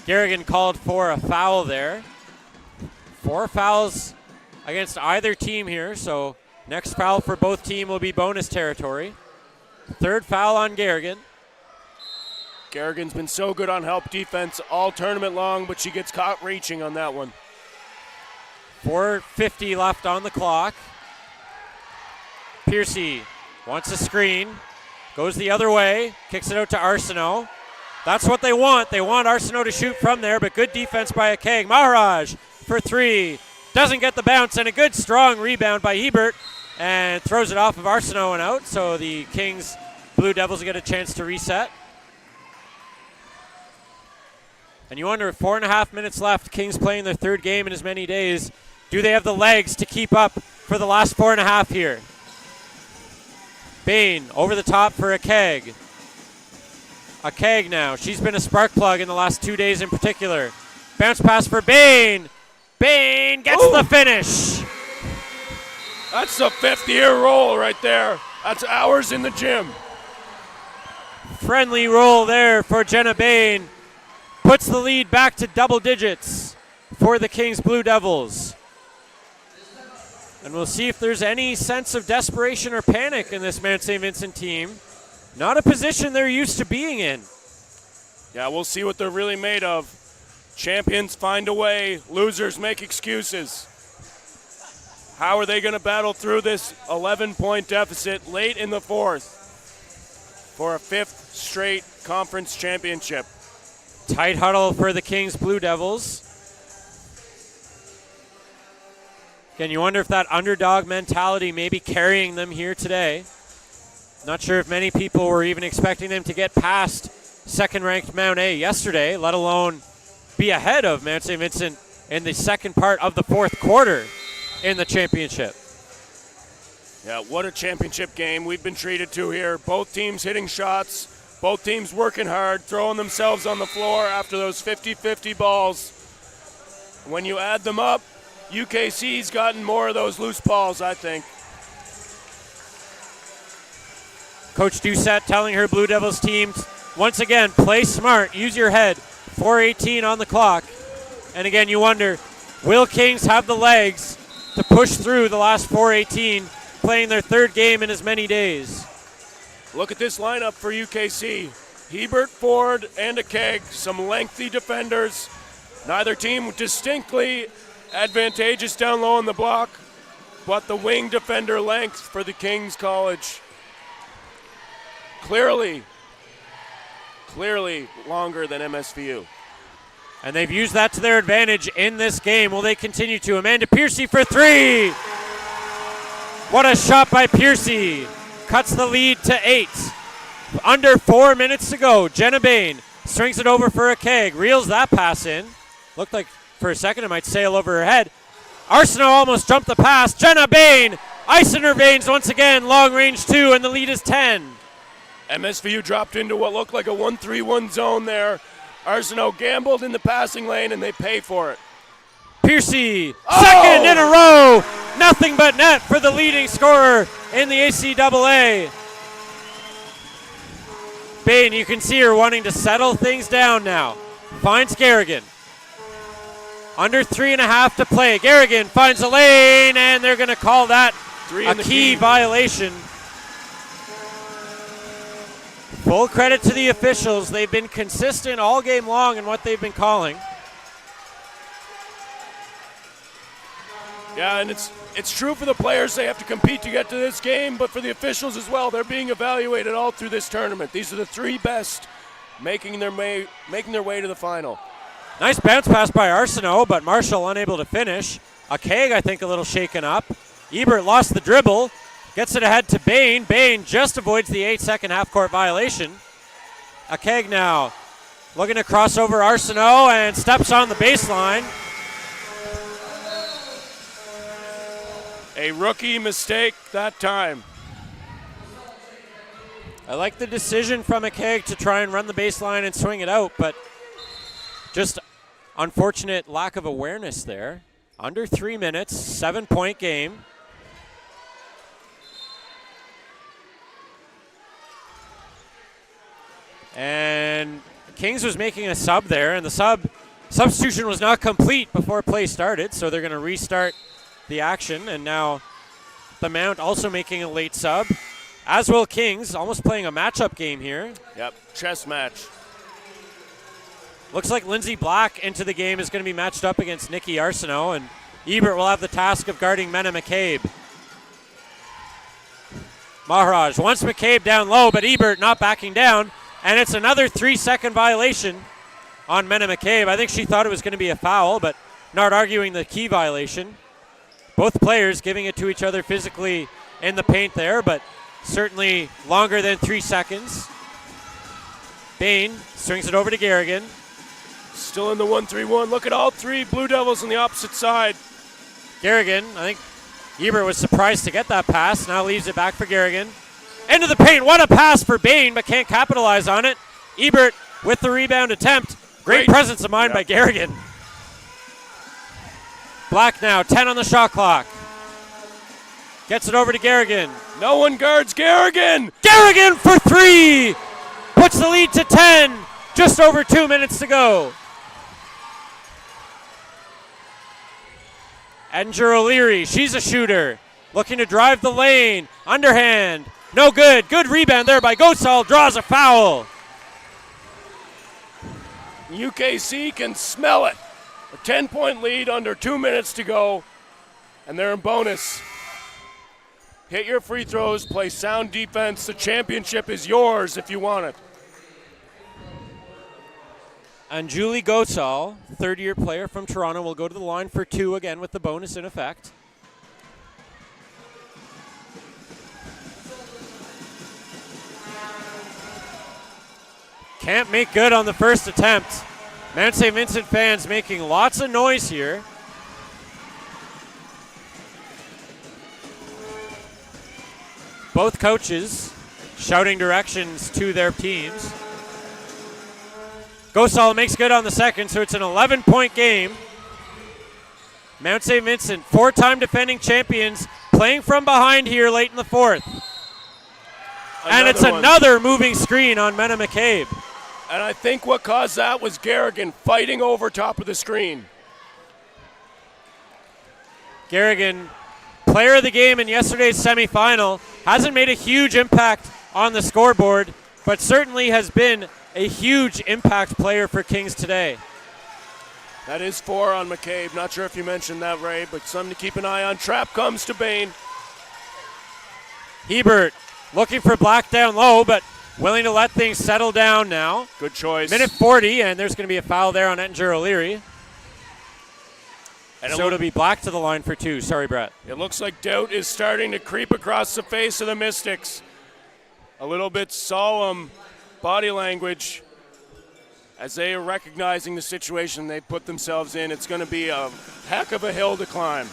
Garrigan called for a foul there. 4 fouls against either team here, so next foul for both teams will be bonus territory. 3rd foul on Garrigan. Garrigan's been so good on help defense all tournament long, but she gets caught reaching on that one. 4:50 left on the clock. Piercy wants a screen, goes the other way, kicks it out to Arsenault. That's what they want. They want Arsenault to shoot from there, but good defense by Akeg. Maharaj for 3. Doesn't get the bounce, and a good strong rebound by Hebert, and throws it off of Arsenault and out, so the Kings Blue Devils get a chance to reset. And you wonder, 4.5 minutes left, Kings playing their 3rd game in as many days. Do they have the legs to keep up for the last 4.5 here? Bain over the top for Akeg. Akeg now. She's been a spark plug in the last 2 days in particular. Bounce pass for Bain. Bain gets the finish. That's a 5th-year roll right there. That's hours in the gym. friendly roll there for Jenna Bain. Puts the lead back to double digits for the Kings Blue Devils. And we'll see if there's any sense of desperation or panic in this Mount St. Vincent team. Not a position they're used to being in. Yeah, we'll see what they're really made of. Champions find a way, losers make excuses. How are they going to battle through this 11-point deficit late in the fourth for a fifth straight conference championship? Tight huddle for the Kings Blue Devils. Again, you wonder if that underdog mentality may be carrying them here today. Not sure if many people were even expecting them to get past second-ranked Mount A yesterday, let alone be ahead of Mount St. Vincent in the second part of the fourth quarter in the championship. Yeah, what a championship game we've been treated to here. Both teams hitting shots, both teams working hard, throwing themselves on the floor after those 50-50 balls. When you add them up, UKC's gotten more of those loose balls, I think. Coach Doucette telling her Blue Devils team, once again, play smart, use your head. 4:18 on the clock. And again, you wonder, will Kings have the legs to push through the last 4:18, playing their third game in as many days? Look at this lineup for UKC. Hebert, Ford, and ACAA, some lengthy defenders. Neither team distinctly advantageous down low on the block, but the wing defender length for the Kings College. Clearly longer than MSVU. And they've used that to their advantage in this game. Will they continue to? Amanda Piercy for three. What a shot by Piercy. Cuts the lead to 8. Under 4 minutes to go. Jenna Bain strings it over for ACAA. Reels that pass in. Looked like for a second it might sail over her head. Arsenault almost jumped the pass. Jenna Bain, ice in her veins once again. Long range 2, and the lead is 10. MSVU dropped into what looked like a 1-3-1 zone there. Arsenault gambled in the passing lane, and they pay for it. Piercy, second in a row. Nothing but net for the leading scorer in the ACAA. Bain, you can see her wanting to settle things down now. Finds Garrigan. Under 3.5 to play. Garrigan finds a lane, and they're going to call that a key violation. Full credit to the officials. They've been consistent all game long in what they've been calling. Yeah, and it's true for the players. They have to compete to get to this game, but for the officials as well, they're being evaluated all through this tournament. These are the 3 best making their way to the final. Nice bounce pass by Arsenault, but Marshall unable to finish. ACAA, I think, a little shaken up. Ebert lost the dribble. Gets it ahead to Bain. Bain just avoids the 8-second half-court violation. ACAA now looking to cross over Arsenault and steps on the baseline. A rookie mistake that time. I like the decision from ACAA to try and run the baseline and swing it out, but just unfortunate lack of awareness there. Under 3 minutes, 7-point game. And Kings was making a sub there, and the substitution was not complete before play started, so they're going to restart the action. And now the Mount also making a late sub, as will Kings, almost playing a matchup game here. Yep, chess match. Looks like Lindsay Black into the game is going to be matched up against Nikki Arsenault, and Ebert will have the task of guarding Mena McCabe. Maharaj wants McCabe down low, but Ebert not backing down. And it's another 3-second violation on Mena McCabe. I think she thought it was going to be a foul, but not arguing the key violation. Both players giving it to each other physically in the paint there, but certainly longer than 3 seconds. Bain strings it over to Garrigan. Still in the 1-3-1. Look at all 3 Blue Devils on the opposite side. Garrigan, I think Ebert was surprised to get that pass. Now leaves it back for Garrigan. Into the paint. What a pass for Bain, but can't capitalize on it. Ebert with the rebound attempt. Great presence of mind by Garrigan. Black now, 10 on the shot clock. Gets it over to Garrigan. No one guards Garrigan. Garrigan for 3. puts the lead to 10. Just over 2 minutes to go. Edinger O'Leary, she's a shooter. Looking to drive the lane. Underhand. No good. Good rebound there by Gosal. Draws a foul. UKC can smell it. A 10-point lead under 2 minutes to go, and they're in bonus. Hit your free throws, play sound defense. The championship is yours if you want it. And Julie Gosal, third-year player from Toronto, will go to the line for 2 again with the bonus in effect. Can't make good on the first attempt. Mount St. Vincent fans making lots of noise here. Both coaches shouting directions to their teams. Gosal makes good on the second, so it's an 11-point game. Mount St. Vincent, 4-time defending champions, playing from behind here late in the fourth. And it's another moving screen on Mena McCabe. And I think what caused that was Garrigan fighting over top of the screen. Garrigan, player of the game in yesterday's semifinal, hasn't made a huge impact on the scoreboard, but certainly has been a huge impact player for Kings today. That is 4 on McCabe. Not sure if you mentioned that, Ray, but something to keep an eye on. Trap comes to Bain. Hebert looking for Black down low, but willing to let things settle down now. Good choice. Minute 40, and there's going to be a foul there on Edinger O'Leary. And so it'll be Black to the line for 2. Sorry, Brett. It looks like doubt is starting to creep across the face of the Mystics. A little bit solemn body language as they are recognizing the situation they put themselves in. It's going to be a heck of a hill to climb.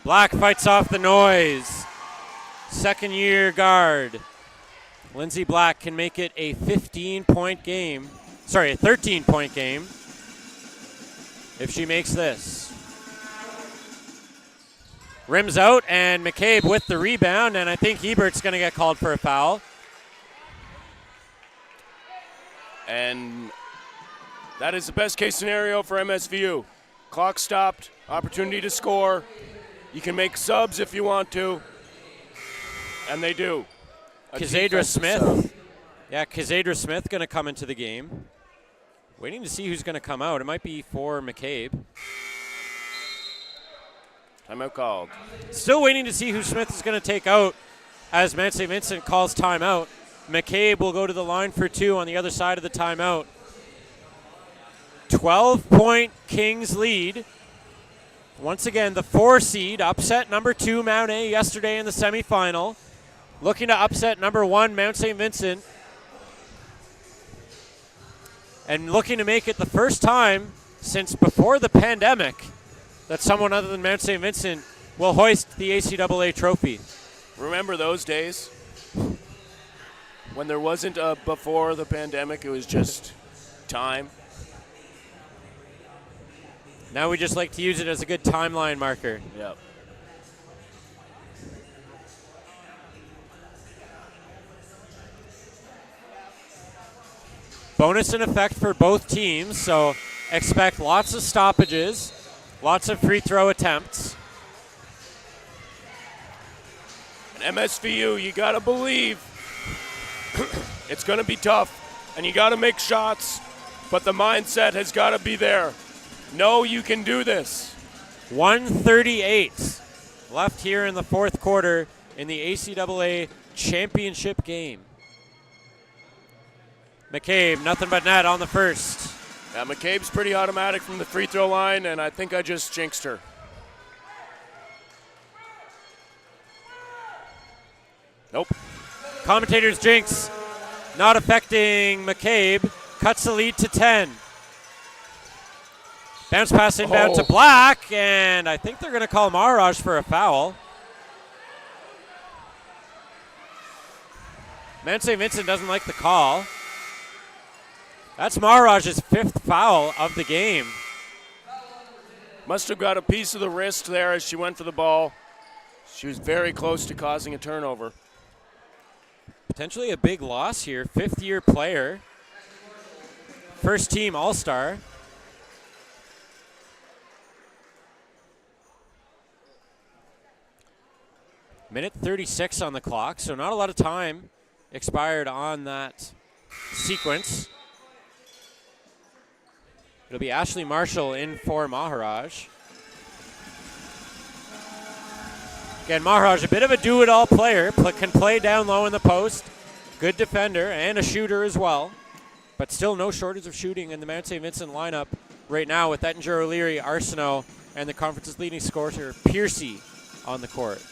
Black fights off the noise. Second-year guard. Lindsay Black can make it a 13-point game if she makes this. Rims out, and McCabe with the rebound, and I think Hebert's going to get called for a foul. And that is the best-case scenario for MSVU. Clock stopped, opportunity to score. You can make subs if you want to. And they do. Kazadra Smith. Yeah, Kazadra Smith going to come into the game. Waiting to see who's going to come out. It might be for McCabe. Timeout called. Still waiting to see who Smith is going to take out as Mount St. Vincent calls timeout. McCabe will go to the line for 2 on the other side of the timeout. 12-point Kings lead. Once again, the 4 seed upset number 2 Mount A yesterday in the semifinal. Looking to upset number 1 Mount St. Vincent. And looking to make it the first time since before the pandemic that someone other than Mount St. Vincent will hoist the ACAA trophy. Remember those days? When there wasn't a before the pandemic, it was just time. Now we just like to use it as a good timeline marker. Yep. Bonus in effect for both teams, so expect lots of stoppages, lots of free throw attempts. And MSVU, you got to believe it's going to be tough, and you got to make shots, but the mindset has got to be there. No, you can do this. 1:38 left here in the fourth quarter in the ACAA championship game. McCabe, nothing but net on the first. Yeah, McCabe's pretty automatic from the free throw line, and I think I just jinxed her. Nope. Commentator's jinx not affecting McCabe. Cuts the lead to 10. Bounce pass inbound to Black, and I think they're going to call Maharaj for a foul. Mount St. Vincent doesn't like the call. That's Maharaj's 5th foul of the game. Must have got a piece of the wrist there as she went for the ball. She was very close to causing a turnover. Potentially a big loss here. 5th-year player. First-team All-Star. Minute 36 on the clock, so not a lot of time expired on that sequence. It'll be Ashley Marshall in for Maharaj. Again, Maharaj, a bit of a do-it-all player, can play down low in the post. Good defender and a shooter as well. But still no shortage of shooting in the Mount St. Vincent lineup right now with Ettinger, O'Leary, Arsenault, and the conference's leading scorer, Piercy, on the court.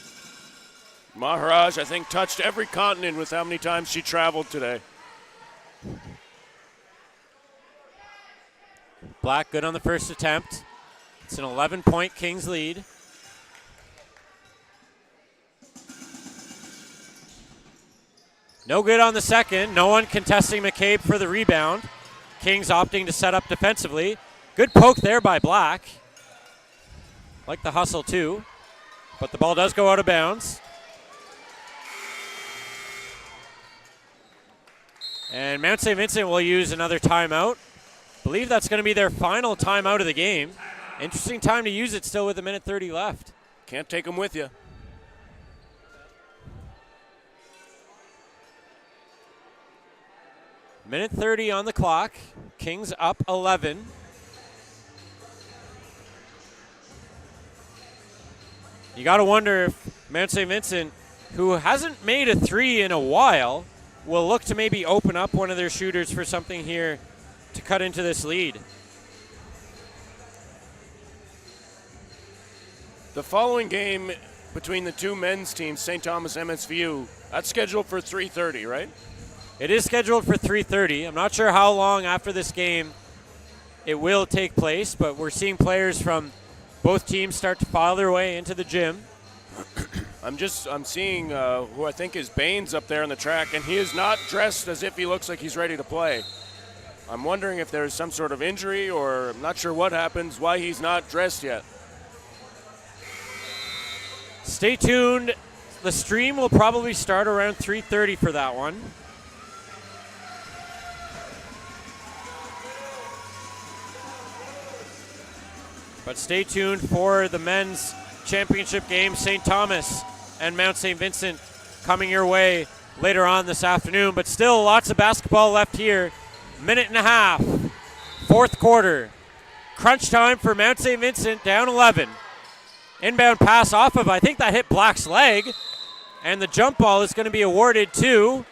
Maharaj, I think, touched every continent with how many times she traveled today. Black good on the first attempt. It's an 11-point Kings lead. No good on the second. No one contesting McCabe for the rebound. Kings opting to set up defensively. Good poke there by Black. Like the hustle too. But the ball does go out of bounds. And Mount St. Vincent will use another timeout. I believe that's going to be their final timeout of the game. Interesting time to use it still with a minute 30 left. Can't take them with you. Minute 30 on the clock. Kings up 11. You got to wonder if Mount St. Vincent, who hasn't made a 3 in a while, will look to maybe open up one of their shooters for something here to cut into this lead. The following game between the two men's teams, St. Thomas MSVU, that's scheduled for 3:30, right? It is scheduled for 3:30. I'm not sure how long after this game it will take place, but we're seeing players from both teams start to file their way into the gym. I'm seeing who I think is Baines up there on the track, and he is not dressed as if he looks like he's ready to play. I'm wondering if there's some sort of injury, or I'm not sure what happens, why he's not dressed yet. Stay tuned. The stream will probably start around 3:30 for that one. But stay tuned for the men's championship game, St. Thomas and Mount St. Vincent coming your way later on this afternoon. But still lots of basketball left here. Minute and a half, 4th quarter. Crunch time for Mount St. Vincent, down 11. Inbound pass off of, I think that hit Black's leg. And the jump ball is going to be awarded to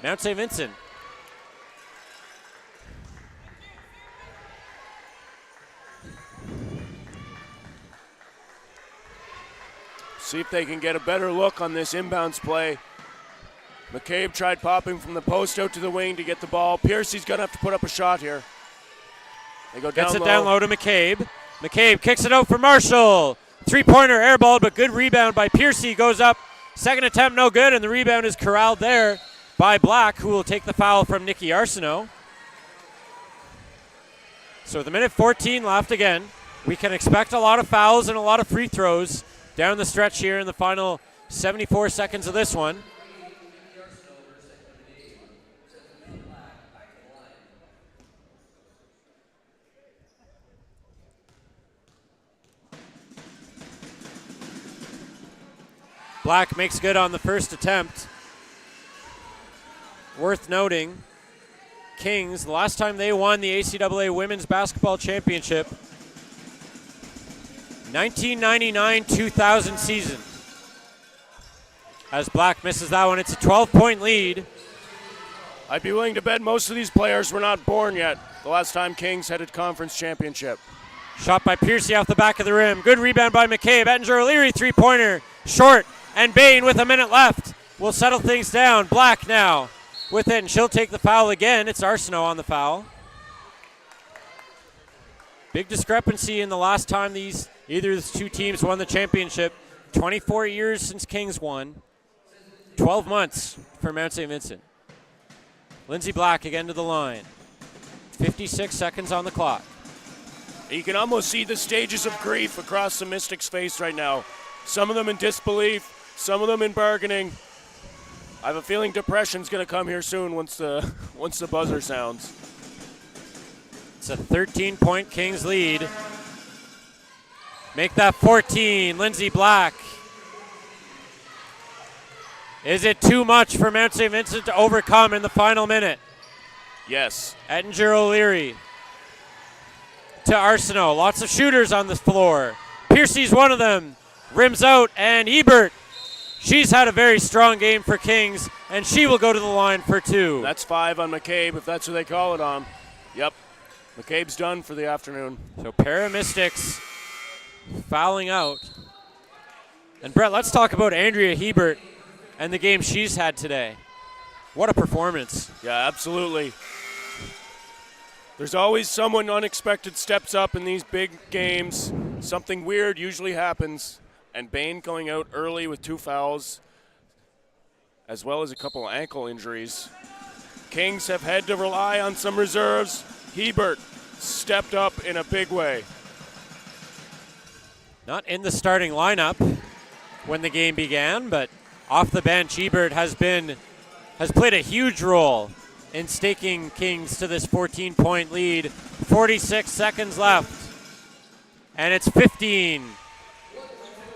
Mount St. Vincent. See if they can get a better look on this inbounds play. McCabe tried popping from the post out to the wing to get the ball. Piercy's going to have to put up a shot here. They go down Gets it low. down low to McCabe. McCabe kicks it out for Marshall. 3-pointer airballed, but good rebound by Piercy. Goes up. Second attempt, no good, and the rebound is corralled there by Black, who will take the foul from Nikki Arsenault. So with a minute 14 left again, we can expect a lot of fouls and a lot of free throws down the stretch here in the final 74 seconds of this one. Black makes good on the first attempt. Worth noting, Kings, the last time they won the ACAA Women's Basketball Championship, 1999-2000 season. As Black misses that one, it's a 12-point lead. I'd be willing to bet most of these players were not born yet the last time Kings had a conference championship. Shot by Piercy off the back of the rim. Good rebound by McCabe. Ettinger O'Leary, 3-pointer, short. And Bain with a minute left will settle things down. Black now with it, and she'll take the foul again. It's Arsenault on the foul. Big discrepancy in the last time either of these two teams won the championship. 24 years since Kings won. 12 months for Mount St. Vincent. Lindsay Black again to the line. 56 seconds on the clock. You can almost see the stages of grief across the Mystics' face right now. Some of them in disbelief, some of them in bargaining. I have a feeling depression's going to come here soon once the buzzer sounds. It's a 13-point Kings lead. Make that 14, Lindsay Black. Is it too much for Mount St. Vincent to overcome in the final minute? Yes. Ettinger O'Leary to Arsenault. Lots of shooters on the floor. Piercy's one of them. Rims out, and Ebert. She's had a very strong game for Kings, and she will go to the line for 2. That's 5 on McCabe, if that's what they call it on. Yep. McCabe's done for the afternoon. So Para Mystics fouling out. And Brett, let's talk about Andrea Hebert and the game she's had today. What a performance. Yeah, absolutely. There's always someone unexpected steps up in these big games. Something weird usually happens. And Bain going out early with 2 fouls, as well as a couple of ankle injuries. Kings have had to rely on some reserves. Hebert stepped up in a big way. Not in the starting lineup when the game began, but off the bench, Hebert has played a huge role in staking Kings to this 14-point lead. 46 seconds left, and it's 15.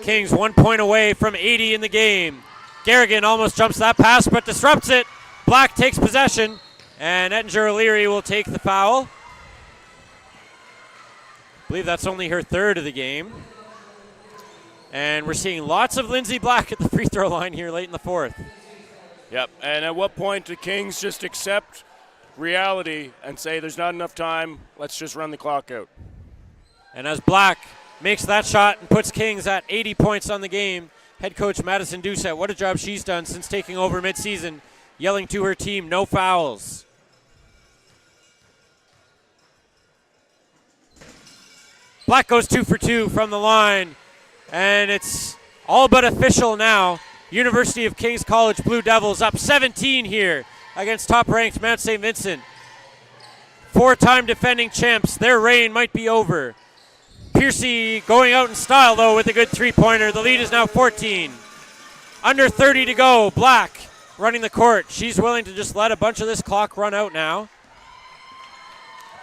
Kings 1 point away from 80 in the game. Garrigan almost jumps that pass, but disrupts it. Black takes possession, and Ettinger O'Leary will take the foul. I believe that's only her 3rd of the game. And we're seeing lots of Lindsay Black at the free throw line here late in the 4th. Yep, and at what point do Kings just accept reality and say there's not enough time, let's just run the clock out? And as Black makes that shot and puts Kings at 80 points on the game, head coach Madison Doucette, what a job she's done since taking over midseason, yelling to her team, no fouls. Black goes 2 for 2 from the line, and it's all but official now. University of Kings College Blue Devils up 17 here against top-ranked Mount St. Vincent. 4-time defending champs, their reign might be over. Piercy going out in style, though, with a good 3-pointer. The lead is now 14. Under 30 to go. Black running the court. She's willing to just let a bunch of this clock run out now.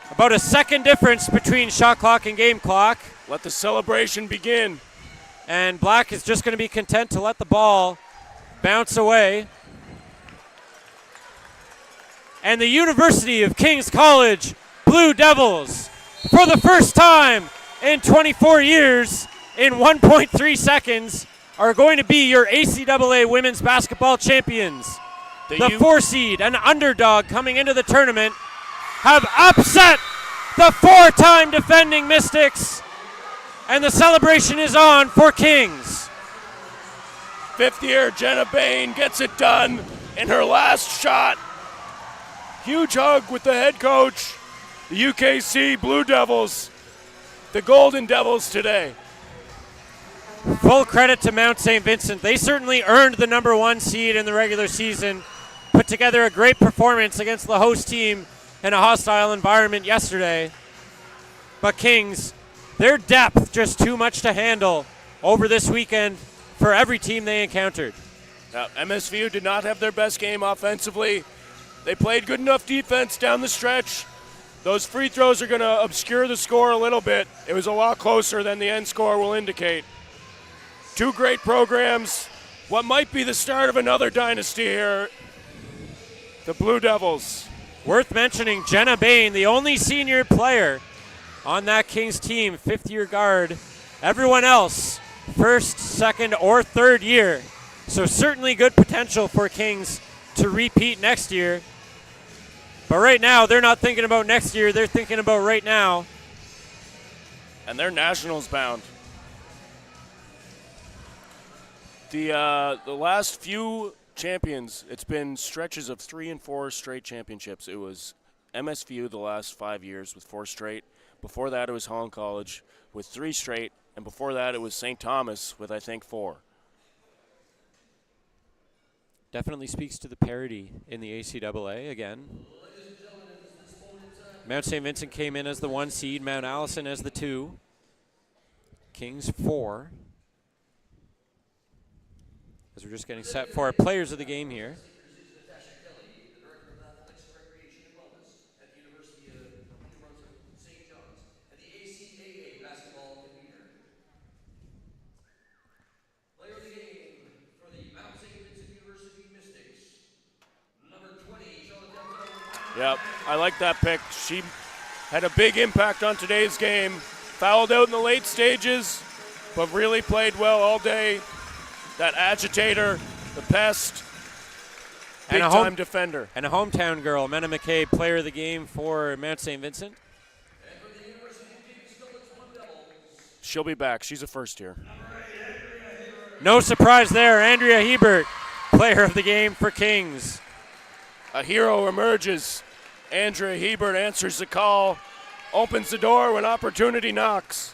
About a second difference between shot clock and game clock. Let the celebration begin. And Black is just going to be content to let the ball bounce away. And the University of Kings College Blue Devils, for the first time in 24 years, in 1.3 seconds, are going to be your ACAA women's basketball champions. The 4 seed, an underdog coming into the tournament, have upset the 4-time defending Mystics, and the celebration is on for Kings. 5th year, Jenna Bain gets it done in her last shot. Huge hug with the head coach, the UKC Blue Devils, the Golden Devils today. Full credit to Mount St. Vincent. They certainly earned the number 1 seed in the regular season, put together a great performance against the host team in a hostile environment yesterday. But Kings, their depth just too much to handle over this weekend for every team they encountered. Now, MSVU did not have their best game offensively. They played good enough defense down the stretch. Those free throws are going to obscure the score a little bit. It was a lot closer than the end score will indicate. 2 great programs. What might be the start of another dynasty here. The Blue Devils. Worth mentioning, Jenna Bain, the only senior player on that Kings team, 5th-year guard. Everyone else, 1st, 2nd, or 3rd year. So certainly good potential for Kings to repeat next year. But right now, they're not thinking about next year. They're thinking about right now. And they're nationals bound. The last few champions, it's been stretches of 3 and 4 straight championships. It was MSVU the last 5 years with 4 straight. Before that, it was Holland College with 3 straight. And before that, it was St. Thomas with, I think, 4. Definitely speaks to the parity in the ACAA again. Mount St. Vincent came in as the 1 seed, Mount Allison as the 2. Kings 4. as we're just getting set for players of the game here. Yep, I like that pick. She had a big impact on today's game. Fouled out in the late stages, but really played well all day. That agitator, the pest, big-time defender. And a hometown girl, Mena McCabe, player of the game for Mount St. Vincent. She'll be back. She's a first year. No surprise there. Andrea Hebert, player of the game for Kings. A hero emerges. Andrea Hebert answers the call, opens the door when opportunity knocks.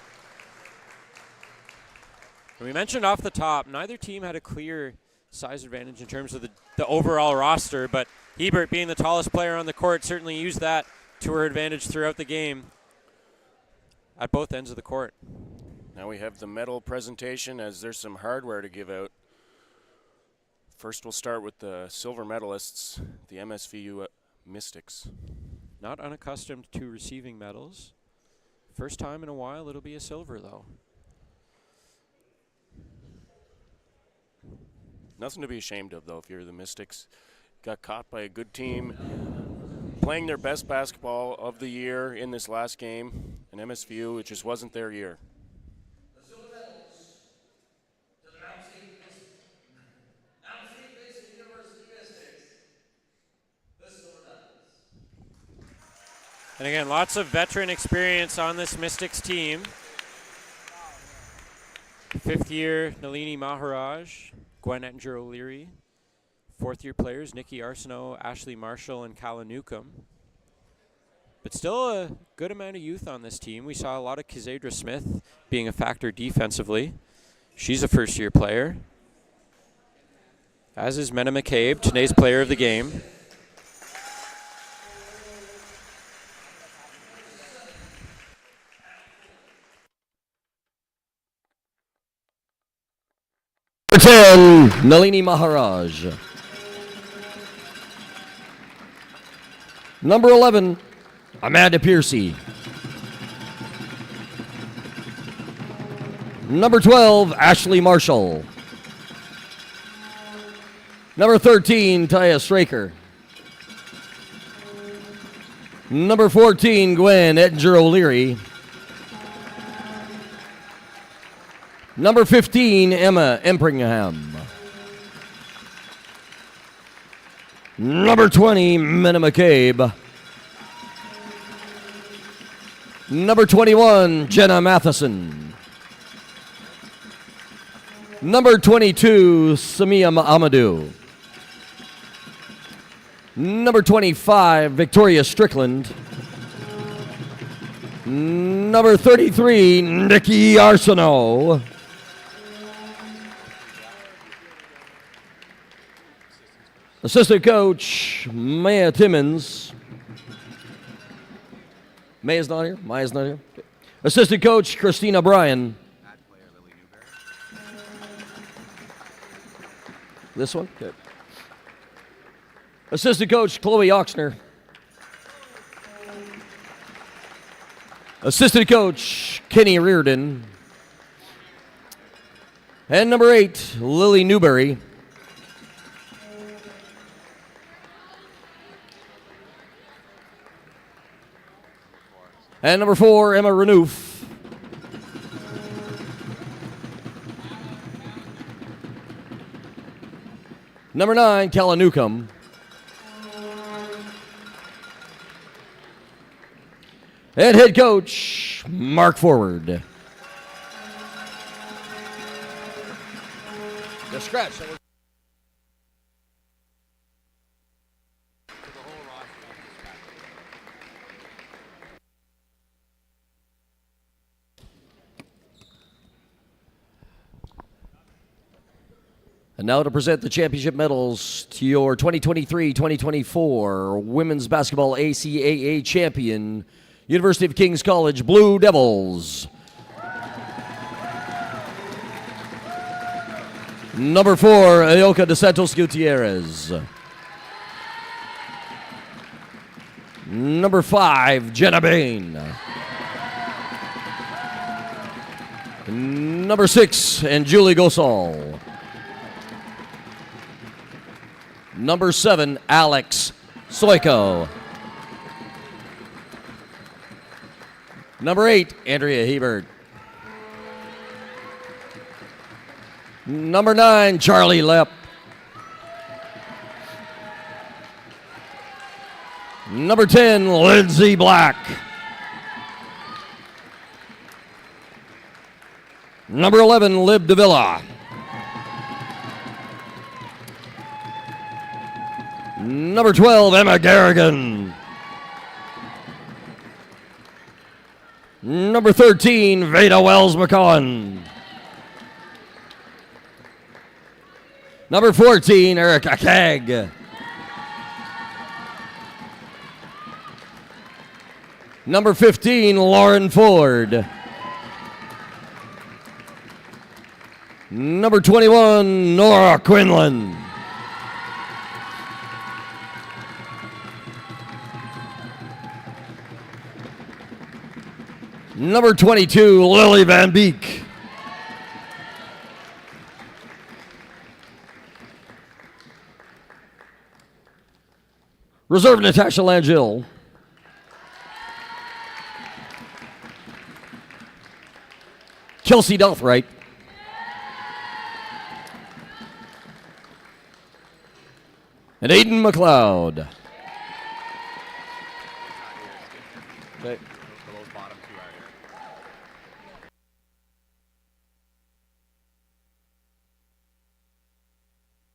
We mentioned off the top, neither team had a clear size advantage in terms of the overall roster, but Hebert, being the tallest player on the court, certainly used that to her advantage throughout the game at both ends of the court. Now we have the medal presentation as there's some hardware to give out. First we'll start with the silver medalists, the MSVU Mystics. Not unaccustomed to receiving medals. First time in a while it'll be a silver though. Nothing to be ashamed of though if you're the Mystics. Got caught by a good team, playing their best basketball of the year in this last game, and MSVU, it just wasn't their year. And again, lots of veteran experience on this Mystics team. Fifth year, Nalini Maharaj, Gwen Ettinger-O'Leary. Fourth year players, Nikki Arsenault, Ashley Marshall, and Calla Newcomb. But still a good amount of youth on this team. We saw a lot of Kizadra Smith being a factor defensively. She's a first year player. As is Mena McCabe, today's player of the game. Number 10, Nalini Maharaj. Number 11, Amanda Piercy. Number 12, Ashley Marshall. Number 13, Taya Straker. Number 14, Gwen Ettinger-O'Leary. Number 15, Emma Empringham. Number 20, Mena McCabe. Number 21, Jenna Matheson. Number 22, Samia Amadou. Number 25, Victoria Strickland. Number 33, Nikki Arsenault. Assistant coach, Maya Timmons. Maya's not here? Maya's not here? Okay. Assistant coach, Christina Bryan. This one? Okay. Assistant coach, Chloe Oxner. Assistant coach, Kenny Reardon. And number 8, Lily Newberry. And number 4, Emma Renouf. Number 9, Calla Newcomb. And head coach, Mark Forward. The scratch. And now to present the championship medals to your 2023-2024 Women's Basketball ACAA champion, University of Kings College Blue Number 4, Ayoka de Santos Gutierrez. Number 5, Jenna Bain. Number 6, and Julie Gosal. Number 7, Alex Soiko. Number 8, Andrea Hebert. Number 9, Charlie Lepp. Number 10, Lindsay Black. Number 11, Liv Davila. Number 12, Emma Garrigan. Number 13, Veda Wells McCowan. Number 14, Erica Keg. Number 15, Lauren Ford. Number 21, Nora Quinlan. Number 22, Lily Van Beek. Reserve, Natasha Langell. Kelsey Delthright. And Aiden McLeod. Okay.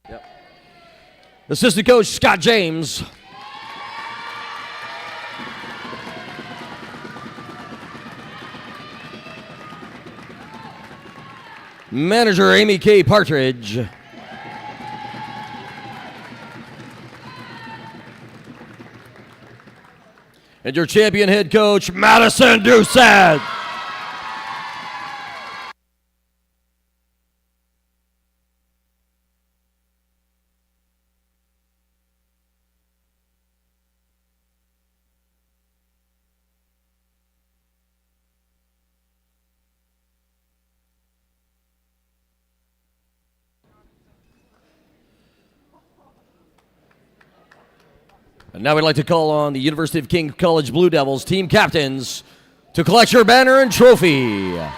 Yep. Assistant coach Scott James. Manager Amy K. Partridge. And your champion head coach, Madison Doucette. And now we'd like to call on the University of King's College Blue Devils team captains to collect your banner and trophy. The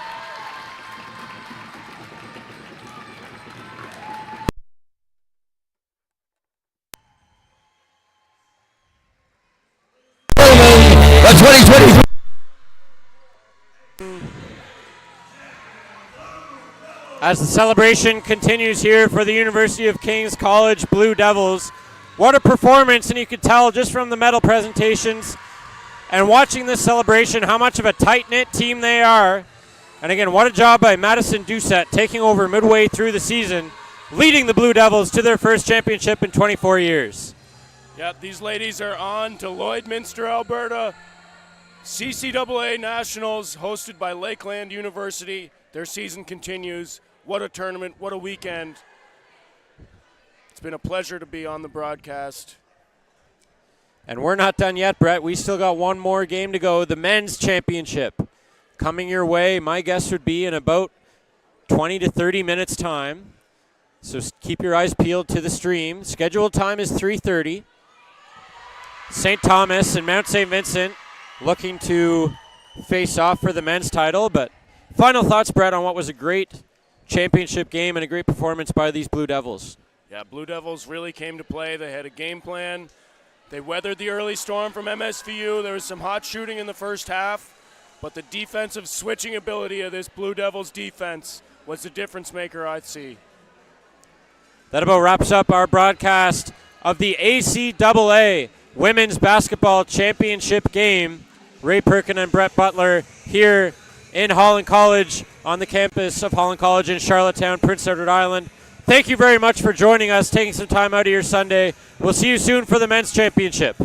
2023 As the celebration continues here for the University of King's College Blue Devils, what a performance, and you could tell just from the medal presentations and watching this celebration how much of a tight-knit team they are. And again, what a job by Madison Doucette taking over midway through the season, leading the Blue Devils to their first championship in 24 years. Yep, these ladies are on to Lloydminster, Alberta. CCAA Nationals hosted by Lakeland University. Their season continues. What a tournament, what a weekend. It's been a pleasure to be on the broadcast. And we're not done yet, Brett. We still got one more game to go. The men's championship coming your way. My guess would be in about 20 to 30 minutes time. So keep your eyes peeled to the stream. Scheduled time is 3:30. St. Thomas and Mount St. Vincent looking to face off for the men's title. But final thoughts, Brett, on what was a great championship game and a great performance by these Blue Devils. Yeah, Blue Devils really came to play. They had a game plan. They weathered the early storm from MSVU. There was some hot shooting in the first half, but the defensive switching ability of this Blue Devils defense was the difference maker, I'd see. That about wraps up our broadcast of the ACAA Women's Basketball Championship game. Ray Perkin and Brett Butler here in Holland College on the campus of Holland College in Charlottetown, Prince Edward Island. Thank you very much for joining us, taking some time out of your Sunday. We'll see you soon for the men's championship.